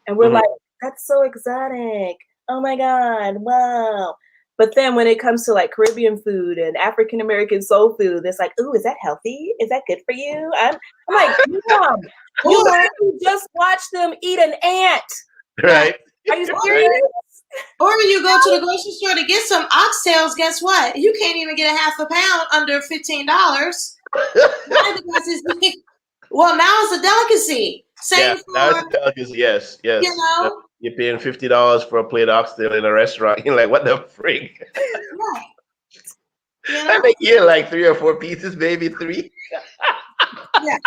A: and we're like, that's so exotic. Oh my God, wow. But then when it comes to like Caribbean food and African American soul food, it's like, ooh, is that healthy? Is that good for you? I'm like, Mom, you just watch them eat an ant.
C: Right.
A: Are you serious?
B: Or when you go to the grocery store to get some oxtails, guess what? You can't even get a half a pound under $15. Well, now it's a delicacy. Same
C: now it's a delicacy. Yes.
B: You know,
C: you're paying $50 for a plate of oxtail in a restaurant. You're like, what the frig?
B: Right. You know?
C: I think you're like 3 or 4 pieces, maybe 3.
B: Yeah.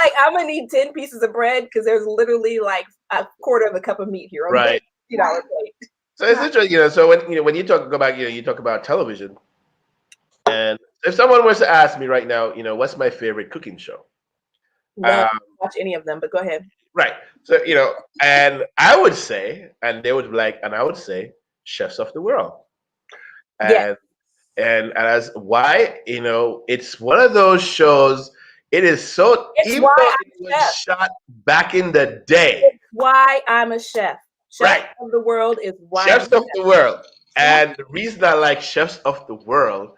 A: Like, I'm gonna need 10 pieces of bread because there's literally like a quarter of a cup of meat here.
C: Right.
A: $50 plate.
C: So it's interesting, so when you talk about, you talk about television, and if someone was to ask me right now, what's my favorite cooking show?
A: No, watch any of them, but go ahead.
C: Right. So, and I would say, and they would be like, and I would say, Chefs of the World. And as why, it's one of those shows. It is so, even though it was shot back in the day.
A: It's why I'm a chef. Chefs of the World is why.
C: Chefs of the World. And the reason I like Chefs of the World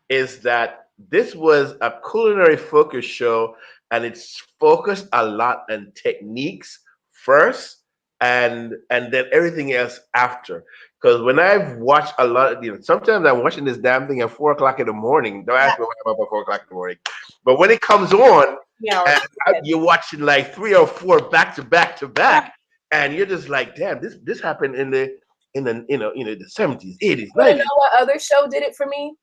C: is that this was a culinary focus show, and it's focused a lot on techniques first and then everything else after. Because when I've watched a lot of, sometimes I'm watching this damn thing at 4 o'clock in the morning. Don't ask me why I'm up at 4 o'clock in the morning. But when it comes on, you're watching like 3 or 4 back to back to back. And you're just like, damn, this happened in the the 70s, 80s, 90s.
A: You know what other show did it for me?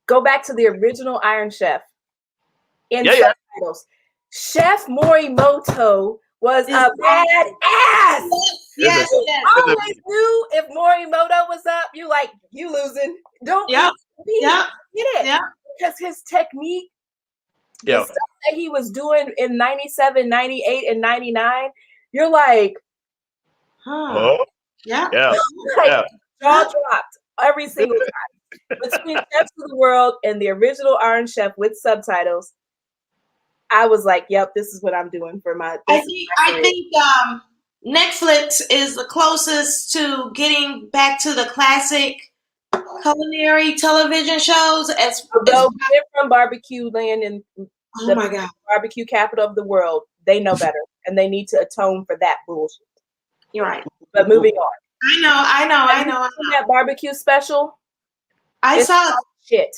A: Go back to the original Iron Chef. In subtitles, Chef Morimoto was a badass.
B: Yes.
A: I always knew if Morimoto was up, you losing. Don't compete. Get it? Yeah. Because his technique, the stuff that he was doing in 97, 98, and 99. You're like, jaw dropped every single time. Between Chefs of the World and the original Iron Chef with subtitles, I was like, yep, this is what I'm doing for my.
B: I think Netflix is the closest to getting back to the classic culinary television shows.
A: Although they're from barbecue land and barbecue capital of the world, they know better, and they need to atone for that bullshit.
B: You're right.
A: But moving on.
B: I know.
A: That barbecue special.
B: I saw
A: shit.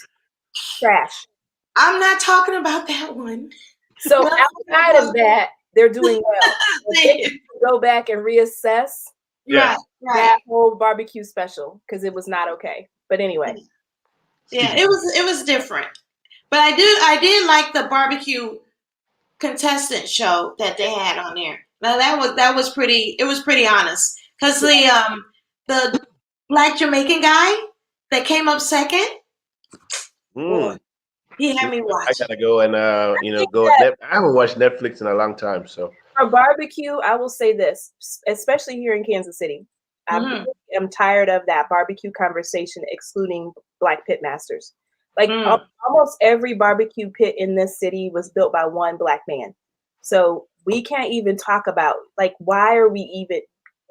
A: Trash.
B: I'm not talking about that one.
A: So outside of that, they're doing well. They can go back and reassess that whole barbecue special because it was not okay. But anyway.
B: Yeah, it was different. But I did like the barbecue contestant show that they had on there. Now that was pretty. It was pretty honest because the Black Jamaican guy that came up second. He had me watch.
C: I gotta go and I haven't watched Netflix in a long time. So
A: for barbecue, I will say this, especially here in Kansas City, I'm tired of that barbecue conversation excluding Black pit masters. Like almost every barbecue pit in this city was built by one Black man. So we can't even talk about why are we even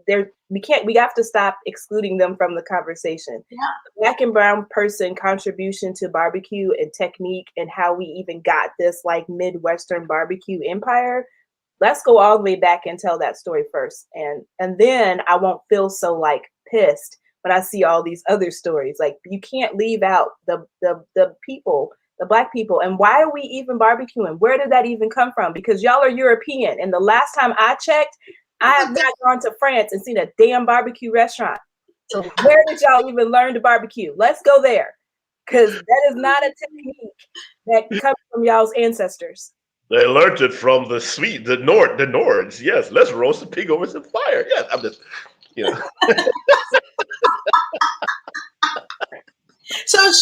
A: there? We have to stop excluding them from the conversation. Yeah. Black and brown person contribution to barbecue and technique and how we even got this Midwestern barbecue empire. Let's go all the way back and tell that story first. And then I won't feel so pissed when I see all these other stories. You can't leave out the people, the Black people. And why are we even barbecuing? Where did that even come from? Because y'all are European. And the last time I checked, I have not gone to France and seen a damn barbecue restaurant. So where did y'all even learn to barbecue? Let's go there. Because that is not a technique that comes from y'all's ancestors.
C: They learned it from the Nords. Yes, let's roast the pig over some fire. Yes, I'm just, you know.
B: So,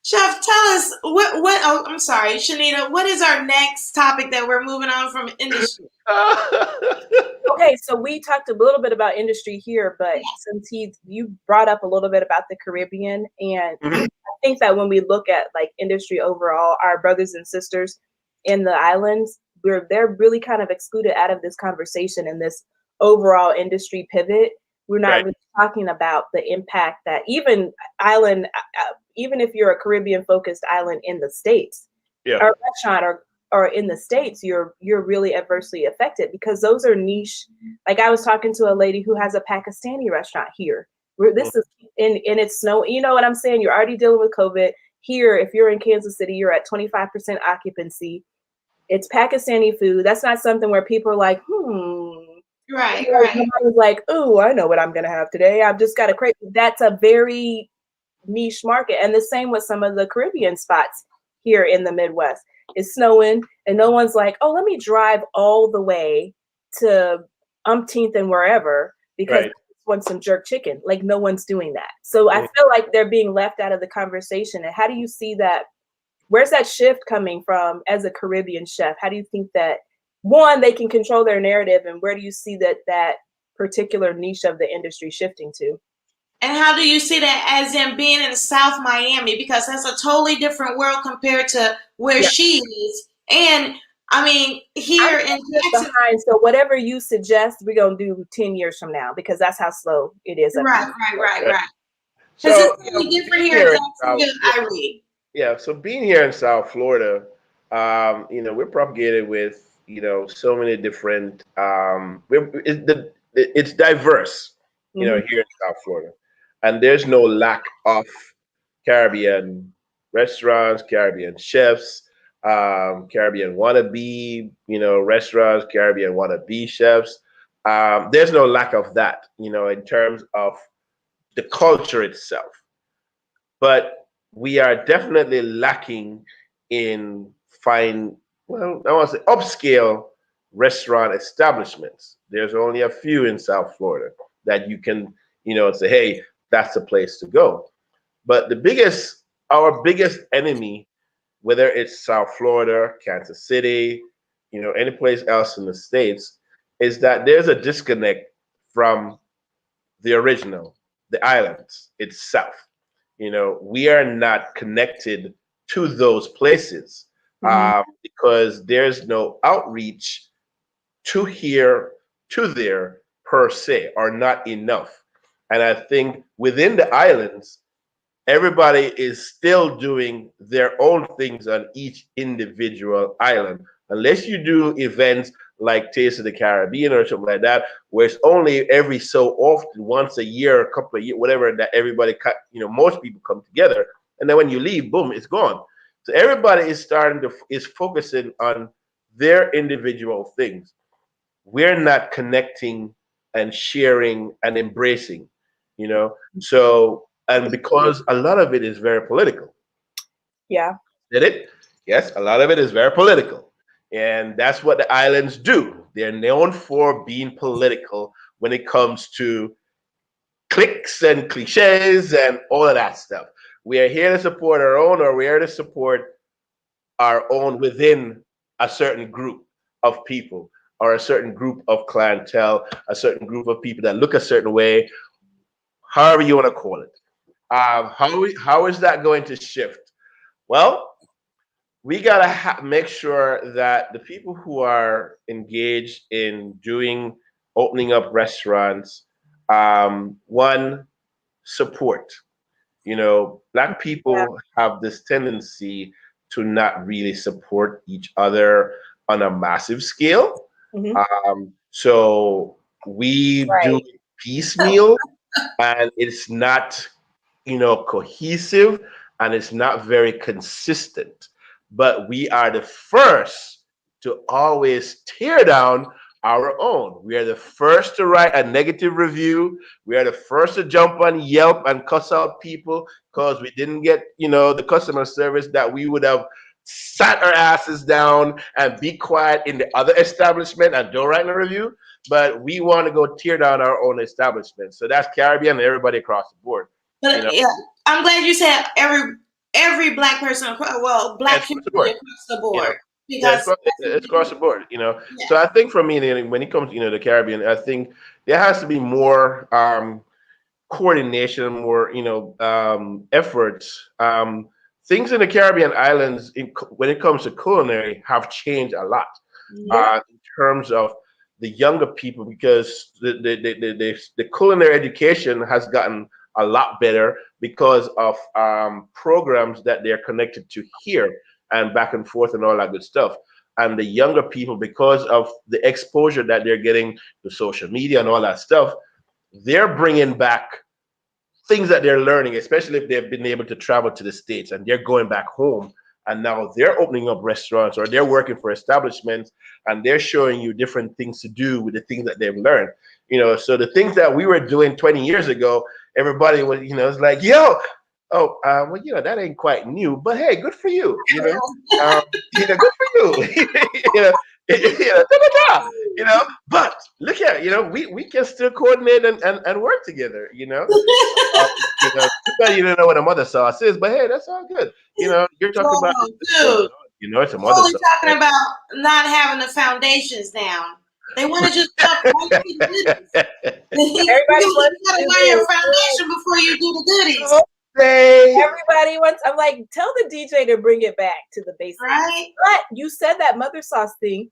B: Chef, tell us what. Oh, I'm sorry, Shanita. What is our next topic that we're moving on from industry?
A: Okay, so we talked a little bit about industry here, but since you brought up a little bit about the Caribbean, and I think that when we look at like industry overall, our brothers and sisters in the islands, they're really kind of excluded out of this conversation and this overall industry pivot. We're not really talking about the impact that even if you're a Caribbean focused island in the States, or restaurant or in the States, you're really adversely affected because those are niche. Like I was talking to a lady who has a Pakistani restaurant here. This is and it's snow. You know what I'm saying? You're already dealing with COVID. Here, if you're in Kansas City, you're at 25% occupancy. It's Pakistani food. That's not something where people are like,
B: Right.
A: Nobody's like, oh, I know what I'm gonna have today. I've just got a crate. That's a very niche market. And the same with some of the Caribbean spots here in the Midwest. It's snowing and no one's like, oh, let me drive all the way to umpteenth and wherever because I want some jerk chicken. Like no one's doing that. So I feel like they're being left out of the conversation. And how do you see that? Where's that shift coming from as a Caribbean chef? How do you think that, one, they can control their narrative, and where do you see that particular niche of the industry shifting to?
B: And how do you see that as in being in South Miami? Because that's a totally different world compared to where she is. And I mean, here in Texas.
A: So whatever you suggest, we're going to do 10 years from now because that's how slow it is.
B: Right.
C: So,
B: because it's really different here in Jacksonville, Irie.
C: Yeah, so being here in South Florida, we're propagated with, so many different, it's diverse, here in South Florida. And there's no lack of Caribbean restaurants, Caribbean chefs, Caribbean wannabe, restaurants, Caribbean wannabe chefs. There's no lack of that, in terms of the culture itself. But we are definitely lacking in I want to say upscale restaurant establishments. There's only a few in South Florida that you can, say, hey, that's the place to go. But our biggest enemy, whether it's South Florida, Kansas City, any place else in the States, is that there's a disconnect from the original, the islands itself. We are not connected to those places because there's no outreach to here, to there per se, or not enough. And I think within the islands, everybody is still doing their own things on each individual island. Unless you do events like Taste of the Caribbean or something like that, where it's only every so often, once a year, a couple of years, whatever, that everybody, most people come together. And then when you leave, boom, it's gone. So everybody is focusing on their individual things. We're not connecting and sharing and embracing, So, and because a lot of it is very political.
A: Yeah.
C: Did it? Yes, a lot of it is very political. And that's what the islands do. They're known for being political when it comes to cliques and cliches and all of that stuff. We are here to support our own, or we're here to support our own within a certain group of people, or a certain group of clientele, a certain group of people that look a certain way, however you want to call it. How is that going to shift? Well, we got to make sure that the people who are engaged in opening up restaurants, one, support. Black people have this tendency to not really support each other on a massive scale. So we do piecemeal, and it's not, cohesive. and it's not very consistent. But we are the first to always tear down our own. We are the first to write a negative review. We are the first to jump on Yelp and cuss out people because we didn't get, the customer service that we would have sat our asses down and be quiet in the other establishment and don't write a review. But we want to go tear down our own establishment. So that's Caribbean and everybody across the board.
B: But yeah, I'm glad you said every black person, well, black community across the board. Because
C: it's across the board, So I think for me, when it comes, to the Caribbean, I think there has to be more coordination, more, efforts. Things in the Caribbean islands, when it comes to culinary, have changed a lot in terms of the younger people, because the culinary education has gotten a lot better because of programs that they're connected to here and back and forth and all that good stuff. And the younger people, because of the exposure that they're getting to social media and all that stuff, they're bringing back things that they're learning, especially if they've been able to travel to the States and they're going back home. And now they're opening up restaurants or they're working for establishments and they're showing you different things to do with the things that they've learned. So the things that we were doing 20 years ago, everybody was, it's like, yo, that ain't quite new, but hey, good for you. Good for you. But look at we can still coordinate and work together. You don't know what a mother sauce is, but hey, that's all good. You're talking about
B: dude.
C: It's a mother sauce.
B: Talking about not having the foundations down. They want to just jump right to the goodies. Everybody wants to lay your foundation before you do the goodies.
A: Everybody wants. I'm like, tell the DJ to bring it back to the basics.
B: Right.
A: But you said that mother sauce thing.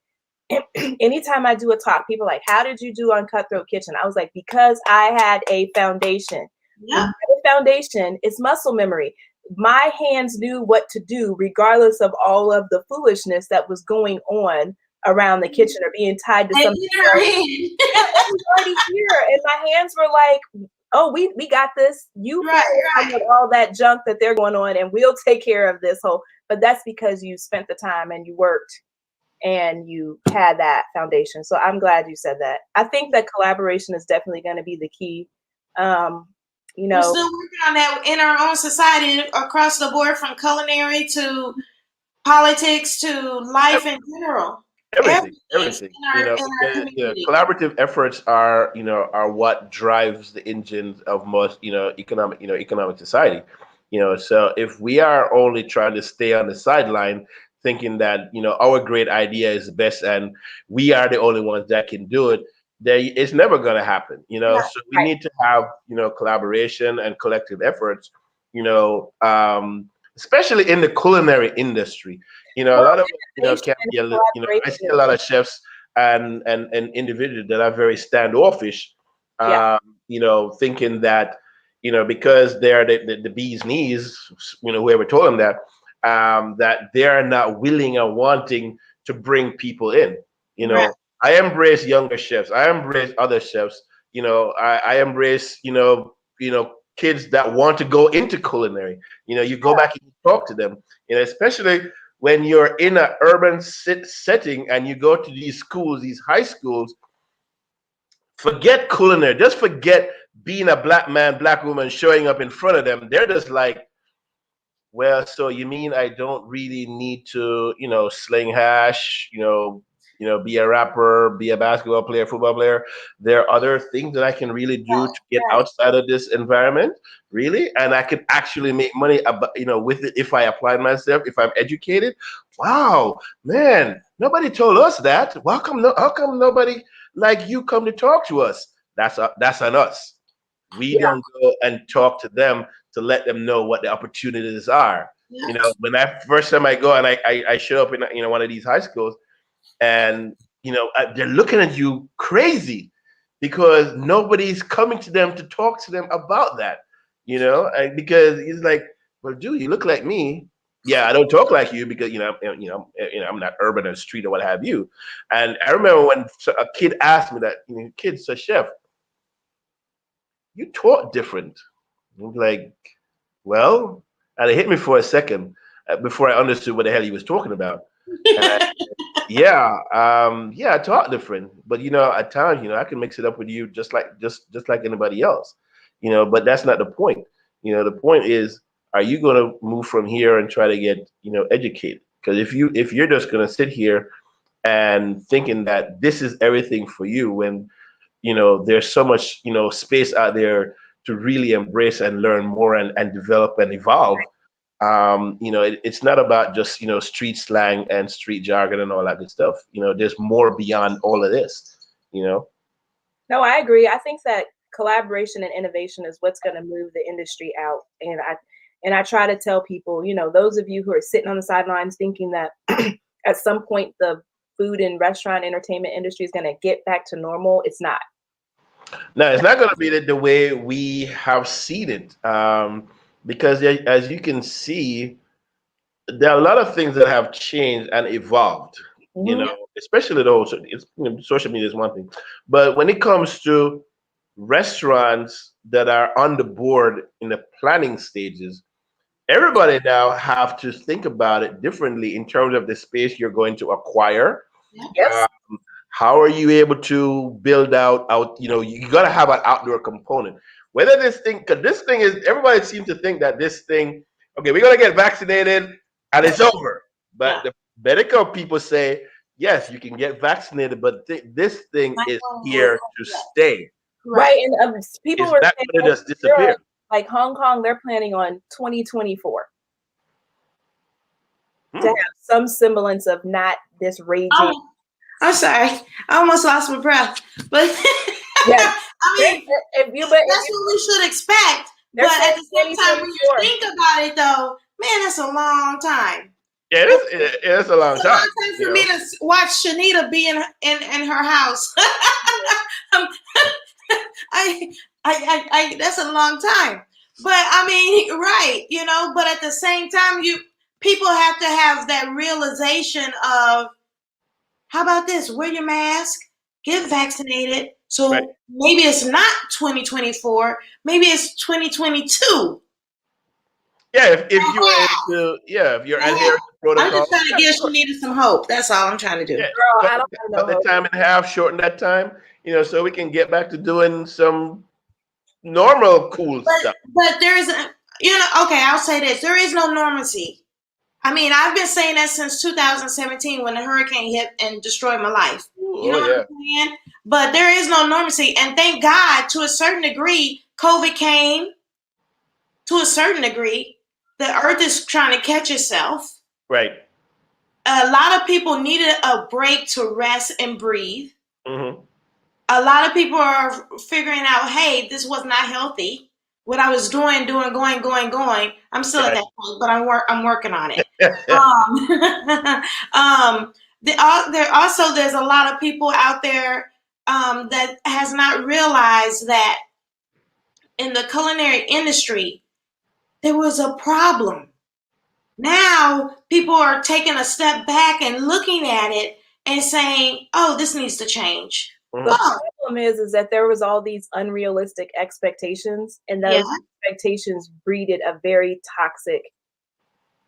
A: Anytime I do a talk, people are like, how did you do on Cutthroat Kitchen? I was like, because I had a foundation.
B: Yeah.
A: The foundation is muscle memory. My hands knew what to do regardless of all of the foolishness that was going on around the kitchen or being tied to something. Already here, and my hands were like, oh, we got this. You with all that junk that they're going on, and we'll take care of this whole. But that's because you spent the time and you worked and you had that foundation. So I'm glad you said that. I think that collaboration is definitely going to be the key.
B: We're still working on that in our own society across the board, from culinary to politics to life in general.
C: Everything. Collaborative efforts are what drives the engines of most economic society. So if we are only trying to stay on the sideline, thinking that our great idea is the best and we are the only ones that can do it, it's never going to happen. So we need to have collaboration and collective efforts. Especially in the culinary industry. A lot of can be I see a lot of chefs and individuals that are very standoffish, thinking that because they're the bee's knees, whoever told them that that they're not willing and wanting to bring people in. I embrace younger chefs. I embrace other chefs. I embrace kids that want to go into culinary. You go back and you talk to them. Especially when you're in an urban setting and you go to these schools, these high schools. Forget culinary. Just forget being a black man, black woman showing up in front of them. They're just like, well, so you mean I don't really need to, sling hash, be a rapper, be a basketball player, football player. There are other things that I can really do to get outside of this environment, really, and I can actually make money, with it if I apply myself, if I'm educated. Wow, man, nobody told us that. How come nobody like you come to talk to us? That's on us. We don't go and talk to them to let them know what the opportunities are. When first time I go and I show up in one of these high schools, and they're looking at you crazy because nobody's coming to them to talk to them about that. Because it's like, well, dude, you look like me. Yeah, I don't talk like you because I'm not urban or street or what have you. And I remember when a kid asked me that, kid said, Chef, you talk different. I'm like, well, And it hit me for a second before I understood what the hell he was talking about. And yeah, I talk different, but at times, I can mix it up with you just like anybody else, but that's not the point. The point is, are you going to move from here and try to get, educated? Because if you're just going to sit here and thinking that this is everything for you, when there's so much space out there to really embrace and learn more and develop and evolve. It's not about just street slang and street jargon and all that good stuff. There's more beyond all of this.
A: No, I agree. I think that collaboration and innovation is what's going to move the industry out. And I try to tell people, those of you who are sitting on the sidelines thinking that at some point the food and restaurant entertainment industry is going to get back to normal, it's not.
C: No, it's not going to be the way we have seen it. Because as you can see, there are a lot of things that have changed and evolved, especially those, social media is one thing. But when it comes to restaurants that are on the board in the planning stages, everybody now have to think about it differently in terms of the space you're going to acquire.
A: Yes.
C: How are you able to build out, you got to have an outdoor component. Whether this thing, because this thing is, everybody seems to think that this thing, okay, we're going to get vaccinated and it's over. But the medical people say, yes, you can get vaccinated, but this thing is here to stay.
A: Right. And people were
C: saying, going to just disappear.
A: Like Hong Kong, they're planning on 2024 to have some semblance of not this raging.
B: Oh, I'm sorry, I almost lost my breath. But
A: yeah,
B: I mean, that's what we should expect. But at the same time, when you think about it, though, man, that's a long time.
C: Yeah, it is a long time.
B: It's a long time for me to watch Shanita be in her house. I that's a long time. But I mean, right, but at the same time, people have to have that realization of, how about this? Wear your mask, get vaccinated. So maybe it's not 2024, maybe it's 2022.
C: Yeah, if you're adhering to protocol.
B: I'm just trying to give Shanita some hope. That's all I'm trying to do.
A: Yeah. Girl, I don't
C: cut the time in half, shorten that time, so we can get back to doing some normal cool stuff.
B: But there's okay, I'll say this. There is no normalcy. I mean, I've been saying that since 2017 when the hurricane hit and destroyed my life. You know what I'm saying? But there is no normalcy. And thank God, to a certain degree, COVID came. To a certain degree, the earth is trying to catch itself.
C: Right.
B: A lot of people needed a break to rest and breathe.
C: Mm-hmm.
B: A lot of people are figuring out, hey, this was not healthy. What I was going. I'm still at that point, but I'm working on it. There's a lot of people out there that has not realized that in the culinary industry, there was a problem. Now people are taking a step back and looking at it and saying, oh, this needs to change.
A: The problem is that there was all these unrealistic expectations, and those expectations breeded a very toxic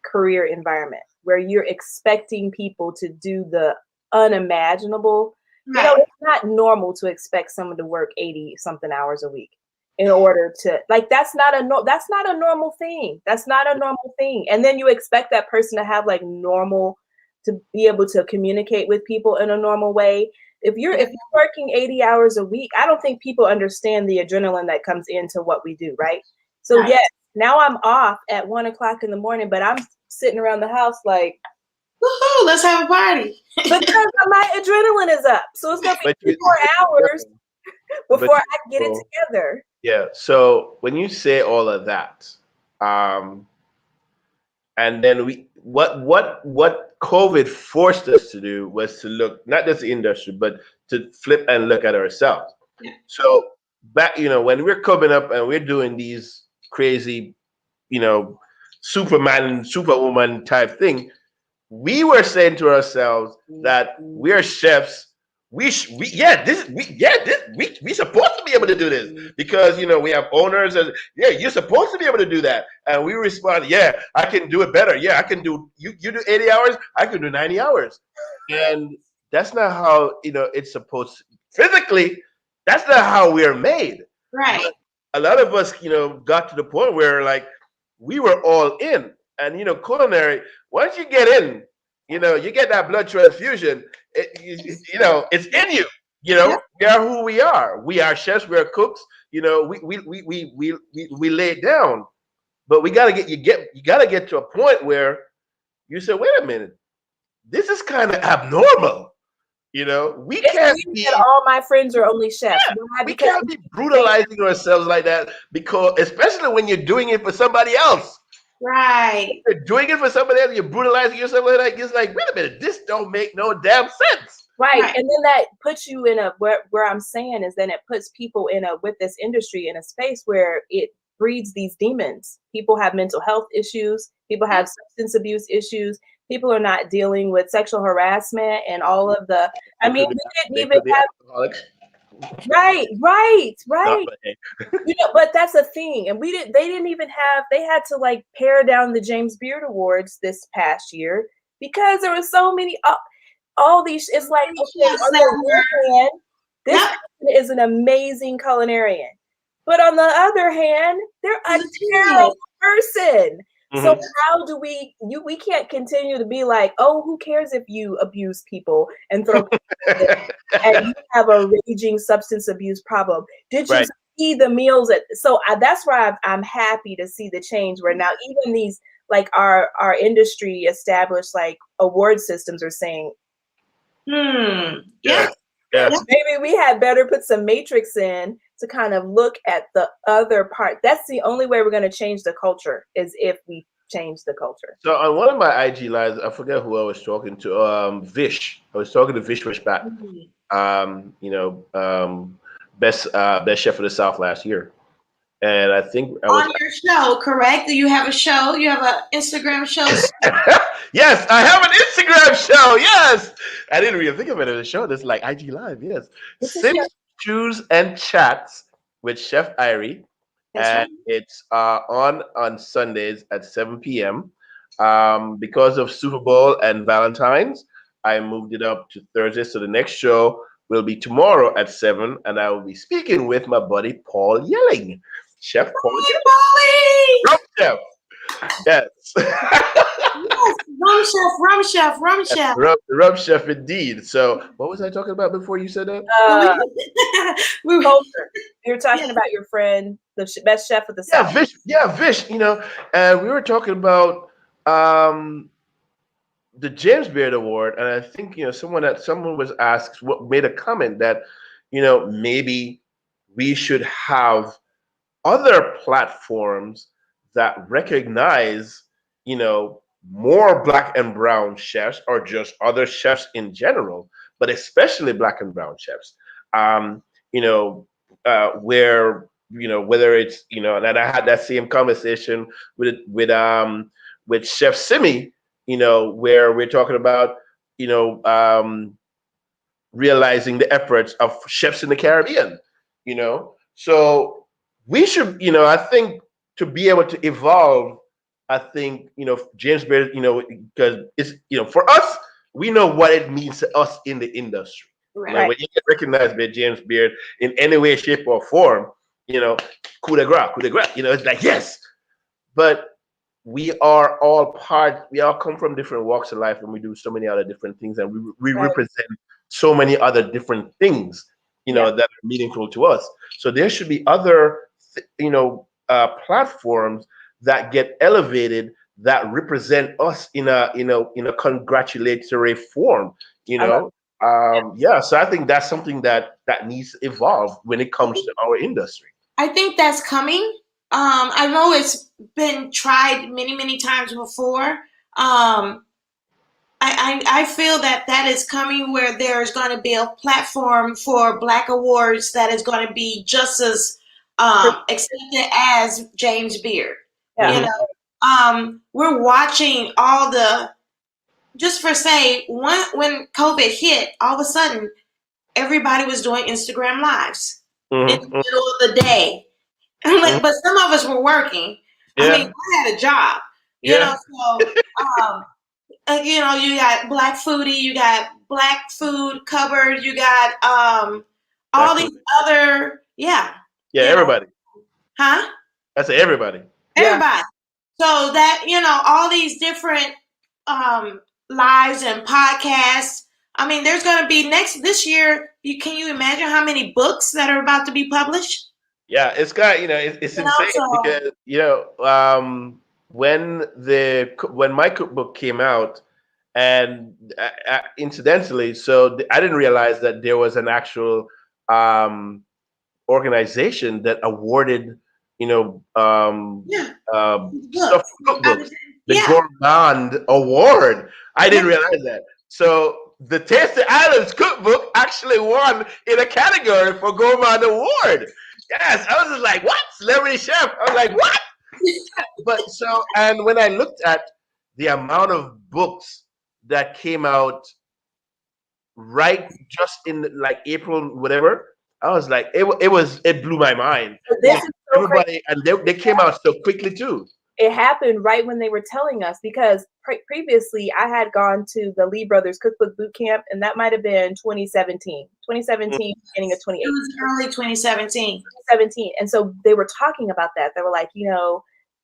A: career environment where you're expecting people to do the unimaginable.
B: Right.
A: It's not normal to expect someone to work 80 something hours a week in order to, that's not a normal thing. That's not a normal thing. And then you expect that person to have to be able to communicate with people in a normal way. If you're working 80 hours a week, I don't think people understand the adrenaline that comes into what we do, right? So yes, now I'm off at 1:00 in the morning, but I'm sitting around the house like,
B: woohoo, let's have a party.
A: Because my adrenaline is up. So it's gonna be 4 hours before I get it together.
C: Yeah. So when you say all of that, and then what COVID forced us to do was to look, not just the industry, but to flip and look at ourselves.
B: Yeah.
C: So back, when we're coming up and we're doing these crazy, Superman, Superwoman type thing, we were saying to ourselves that we're chefs, we supposed to be able to do this because we have owners and you're supposed to be able to do that, and we respond, I can do it better. I can do you do 80 hours, I can do 90 hours, and that's not how it's supposed to. Physically, that's not how we're made.
B: Right.
C: But a lot of us got to the point where like we were all in, and culinary, once you get in, you get that blood transfusion. It's in you. We are who we are. We are chefs. We are cooks. We lay it down, but we gotta get to a point where you say, wait a minute, this is kind of abnormal. We can't be.
A: All my friends are only chefs.
C: Why? We can't be brutalizing ourselves like that, because especially when you're doing it for somebody else.
B: Right.
C: If you're doing it for somebody else, you're brutalizing yourself like that. It's like, wait a minute, this don't make no damn sense.
A: Right. And then that puts you in where I'm saying is then it puts people with this industry in a space where it breeds these demons. People have mental health issues. People have substance abuse issues. People are not dealing with sexual harassment and all of the. I mean, we didn't even have. Right. But that's a thing, and they didn't even have. They had to like pare down the James Beard Awards this past year because there were so many. All these, it's like, okay, on the one hand, this person is an amazing culinarian, but on the other hand, they're a terrible person. Mm-hmm. So how do we can't continue to be like, oh, who cares if you abuse people and throw people and you have a raging substance abuse problem? Did you see the meals that's why I'm happy to see the change where now even these like our industry established like award systems are saying,
C: Yeah.
A: maybe we had better put some matrix in to kind of look at the other part. That's the only way we're going to change the culture is if we change the culture.
C: So on one of my IG lives, I forget who I was talking to. Vish. I was talking to Vish Rishbat. Best chef of the South last year. And I think
B: on your show, correct? Do you have a show? You have an Instagram show?
C: Yes, I have an Instagram show. Yes, I didn't really think of it as a show. That's like IG Live. Yes, Sips, Chews, and Chats with Chef Irie, and it's on Sundays at 7 p.m. Because of Super Bowl and Valentines, I moved it up to Thursday. So the next show will be tomorrow at 7, and I will be speaking with my buddy Paul Yelling. Chef Paul. Rum chef. Yes.
B: Rum chef.
C: Rum chef indeed. So what was I talking about before you said that?
A: Culture. You're talking about your friend, the best chef of the South.
C: Vish, and we were talking about the James Beard Award, and I think someone was asked made a comment that maybe we should have other platforms that recognize more Black and brown chefs, or just other chefs in general, but especially Black and brown chefs. Where whether it's and I had that same conversation with Chef Simi, where we're talking about realizing the efforts of chefs in the Caribbean. So we should, I think, to be able to evolve, I think, James Beard, because it's, for us, we know what it means to us in the industry. Right. When you get recognized by James Beard in any way, shape, or form, coup de grace, it's like, yes. But we are all we all come from different walks of life, and we do so many other different things, and we represent so many other different things, that are meaningful to us. So there should be other, platforms that get elevated that represent us in a congratulatory form. So I think that's something that needs to evolve when it comes to our industry.
B: I think that's coming. I know it's been tried many, many times before. I feel that is coming, where there's going to be a platform for Black awards that is going to be just as accepted as James Beard. Yeah. We're watching all the, just for say, when COVID hit, all of a sudden everybody was doing Instagram lives in the
C: Mm-hmm.
B: middle of the day. I'm like,
C: Mm-hmm.
B: but some of us were working. I mean,
C: Yeah.
B: I had a job,
C: Yeah.
B: so you got Black Foodie, you got Black Food Cupboard, you got all
C: Black
B: these
C: food.
B: other,
C: Yeah,
B: you know,
C: everybody.
B: huh?
C: That's everybody.
A: Yeah.
B: Everybody. So that, all these different lives and podcasts. I mean, there's going to be this year. Can you imagine how many books that are about to be published?
C: Yeah, it's got it's insane
B: So
C: because when my cookbook came out, and incidentally, so I didn't realize that there was an actual um, organization that awarded
B: yeah,
C: stuff
B: books.
C: for cookbooks, the
B: Yeah,
C: Gourmand Award. I
B: yeah.
C: didn't realize that. So the Tasty Islands cookbook actually won in a category for Gourmand Award. Yes, I was just like, what? Celebrity chef. I was like, what? But so, and when I looked at the amount of books that came out right just in like April, whatever, I was like, it blew my mind.
A: But this
C: Like
A: is so crazy.
C: everybody, and they came out so quickly too.
A: It happened right when they were telling us, because previously I had gone to the Lee Brothers Cookbook Boot Camp, and that might have been 2017, beginning of
B: It
A: 2018.
B: was early 2017.
A: 2017. And so they were talking about that. They were like,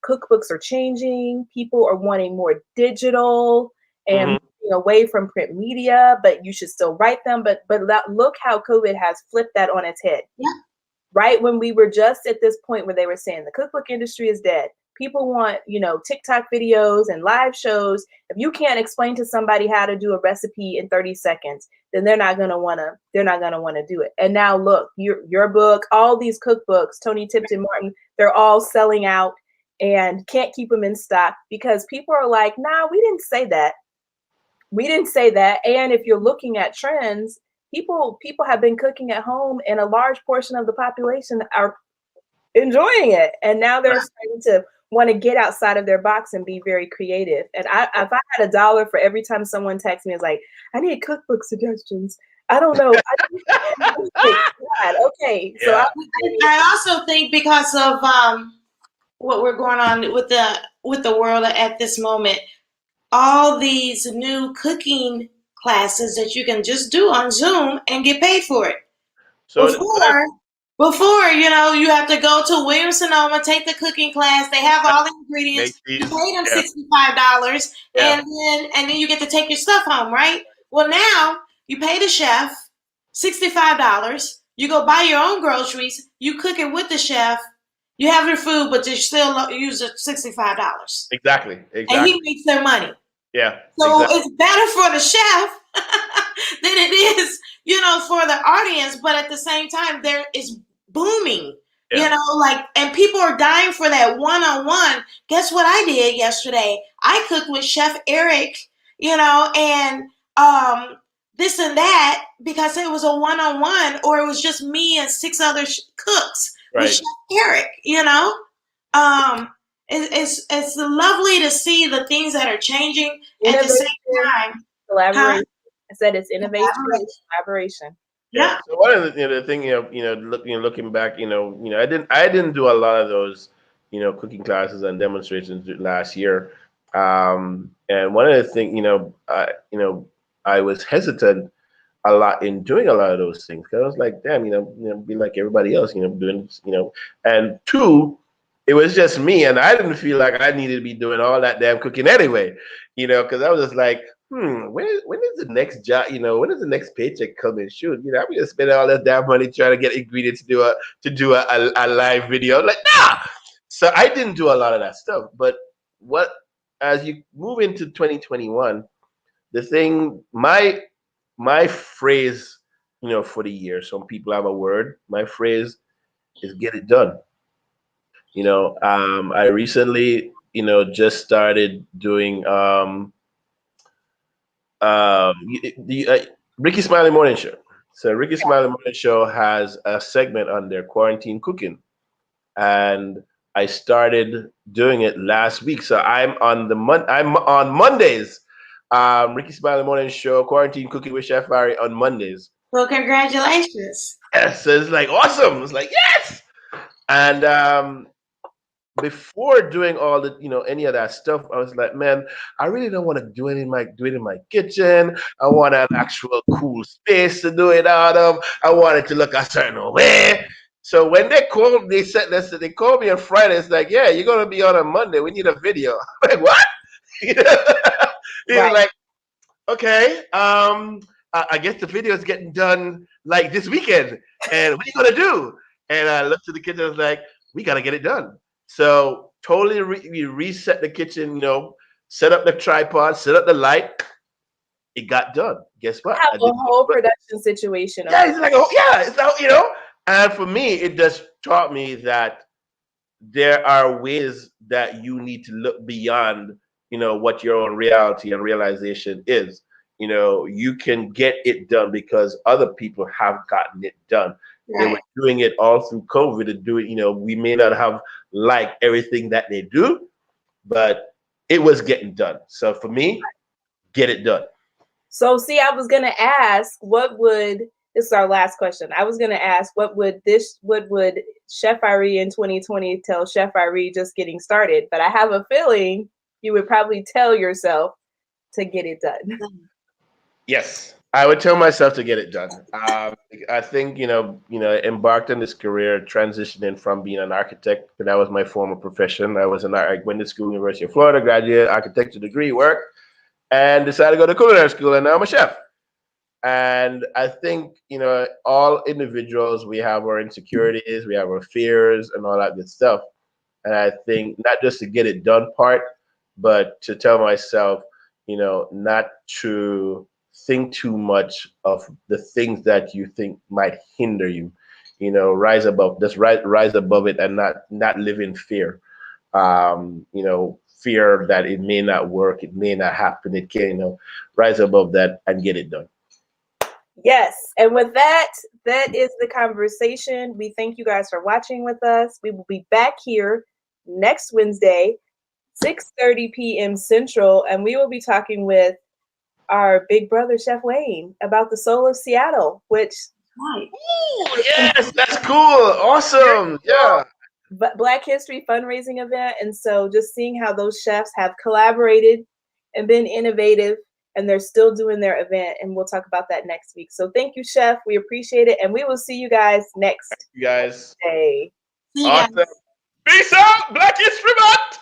A: cookbooks are changing. People are wanting more digital and
C: Mm-hmm.
A: away from print media, but you should still write them. But look how COVID has flipped that on its head.
B: Yeah.
A: Right when we were just at this point where they were saying the cookbook industry is dead. People want, TikTok videos and live shows. If you can't explain to somebody how to do a recipe in 30 seconds, then they're not gonna wanna do it. And now look, your book, all these cookbooks, Tony Tipton Martin, they're all selling out and can't keep them in stock because people are like, nah, we didn't say that. We didn't say that. And if you're looking at trends, people have been cooking at home, and a large portion of the population are enjoying it. And now they're starting to want to get outside of their box and be very creative. And if I had $1 for every time someone texts me, it's like, I need cookbook suggestions. I don't know. Okay. So
C: Yeah.
B: I also think because of what we're going on with the world at this moment, all these new cooking classes that you can just do on Zoom and get paid for it.
C: So
B: Before, you have to go to Williams Sonoma, take the cooking class. They have all the ingredients. You pay them $65, and then you get to take your stuff home, right? Well, now you pay the chef $65. You go buy your own groceries. You cook it with the chef. You have your food, but you still use the $65.
C: Exactly.
B: And he makes their money.
C: Yeah.
B: So it's better for the chef than it is, for the audience. But at the same time, there is booming, and people are dying for that one-on-one. Guess what I did yesterday? I cooked with Chef Irie, and this and that, because it was a one-on-one, or it was just me and 6 other cooks with Chef Irie, It's lovely to see the things that are changing at the same time.
A: Collaboration. I said it's innovation, collaboration.
C: Yeah. So one of the thing, looking back, I didn't do a lot of those, cooking classes and demonstrations last year. And one of the things, I was hesitant a lot in doing a lot of those things because I was like, damn, be like everybody else, doing, and two, it was just me, and I didn't feel like I needed to be doing all that damn cooking anyway, because I was just like, when is the next job, when is the next paycheck coming? Shoot, I'm gonna spend all this damn money trying to get ingredients to do a live video. Like, nah. So I didn't do a lot of that stuff. But as you move into 2021, the thing, my phrase, for the year, some people have a word. My phrase is get it done. I recently, just started doing the Ricky Smiley Morning Show. So Ricky Smiley Morning Show has a segment on their quarantine cooking, and I started doing it last week. So I'm on Mondays. Ricky Smiley Morning Show, quarantine cooking with Chef Irie on Mondays.
B: Well, congratulations.
C: Yes, so it's like awesome. It's like yes. And before doing all the, any of that stuff, I was like, man, I really don't want to do it in my kitchen. I want an actual cool space to do it out of. I want it to look a certain way. So when they called, they called me on Friday. It's like, yeah, you're gonna be on Monday. We need a video. I'm like, what? He's like, okay. I guess the video is getting done like this weekend. And what are you gonna do? And I looked at the kitchen. I was like, we gotta get it done. So totally we reset the kitchen, set up the tripod, set up the light. It got done. Guess what?
A: Have a whole production situation.
C: Yeah, it's like, it's out, And for me, it just taught me that there are ways that you need to look beyond, what your own reality and realization is. You can get it done because other people have gotten it done. Right. They were doing it all through COVID to do it. We may not have liked everything that they do, but it was getting done. So for me, get it done.
A: So see, I was going to ask, this is our last question. I was going to ask, what would Chef Irie in 2020 tell Chef Irie just getting started? But I have a feeling you would probably tell yourself to get it done.
C: Yes, I would tell myself to get it done. I think, embarked on this career, transitioning from being an architect, because that was my former profession. I went to school, University of Florida, graduate architecture degree, work, and decided to go to culinary school, and now I'm a chef. And I think, all individuals, we have our insecurities, we have our fears and all that good stuff. And I think not just to get it done part, but to tell myself, not to think too much of the things that you think might hinder you. Rise above it and not live in fear. Fear that it may not work, it may not happen, it can, rise above that and get it done.
A: Yes. And with that is the conversation. We thank you guys for watching with us. We will be back here next Wednesday, 6:30 p.m. Central, and we will be talking with our big brother, Chef Wayne, about the Soul of Seattle, which...
C: Ooh, yes, that's cool. Awesome. Yeah.
A: Black History fundraising event. And so just seeing how those chefs have collaborated and been innovative, and they're still doing their event. And we'll talk about that next week. So thank you, Chef. We appreciate it. And we will see you guys next
C: day.
A: Awesome.
C: Peace out, Black History Month.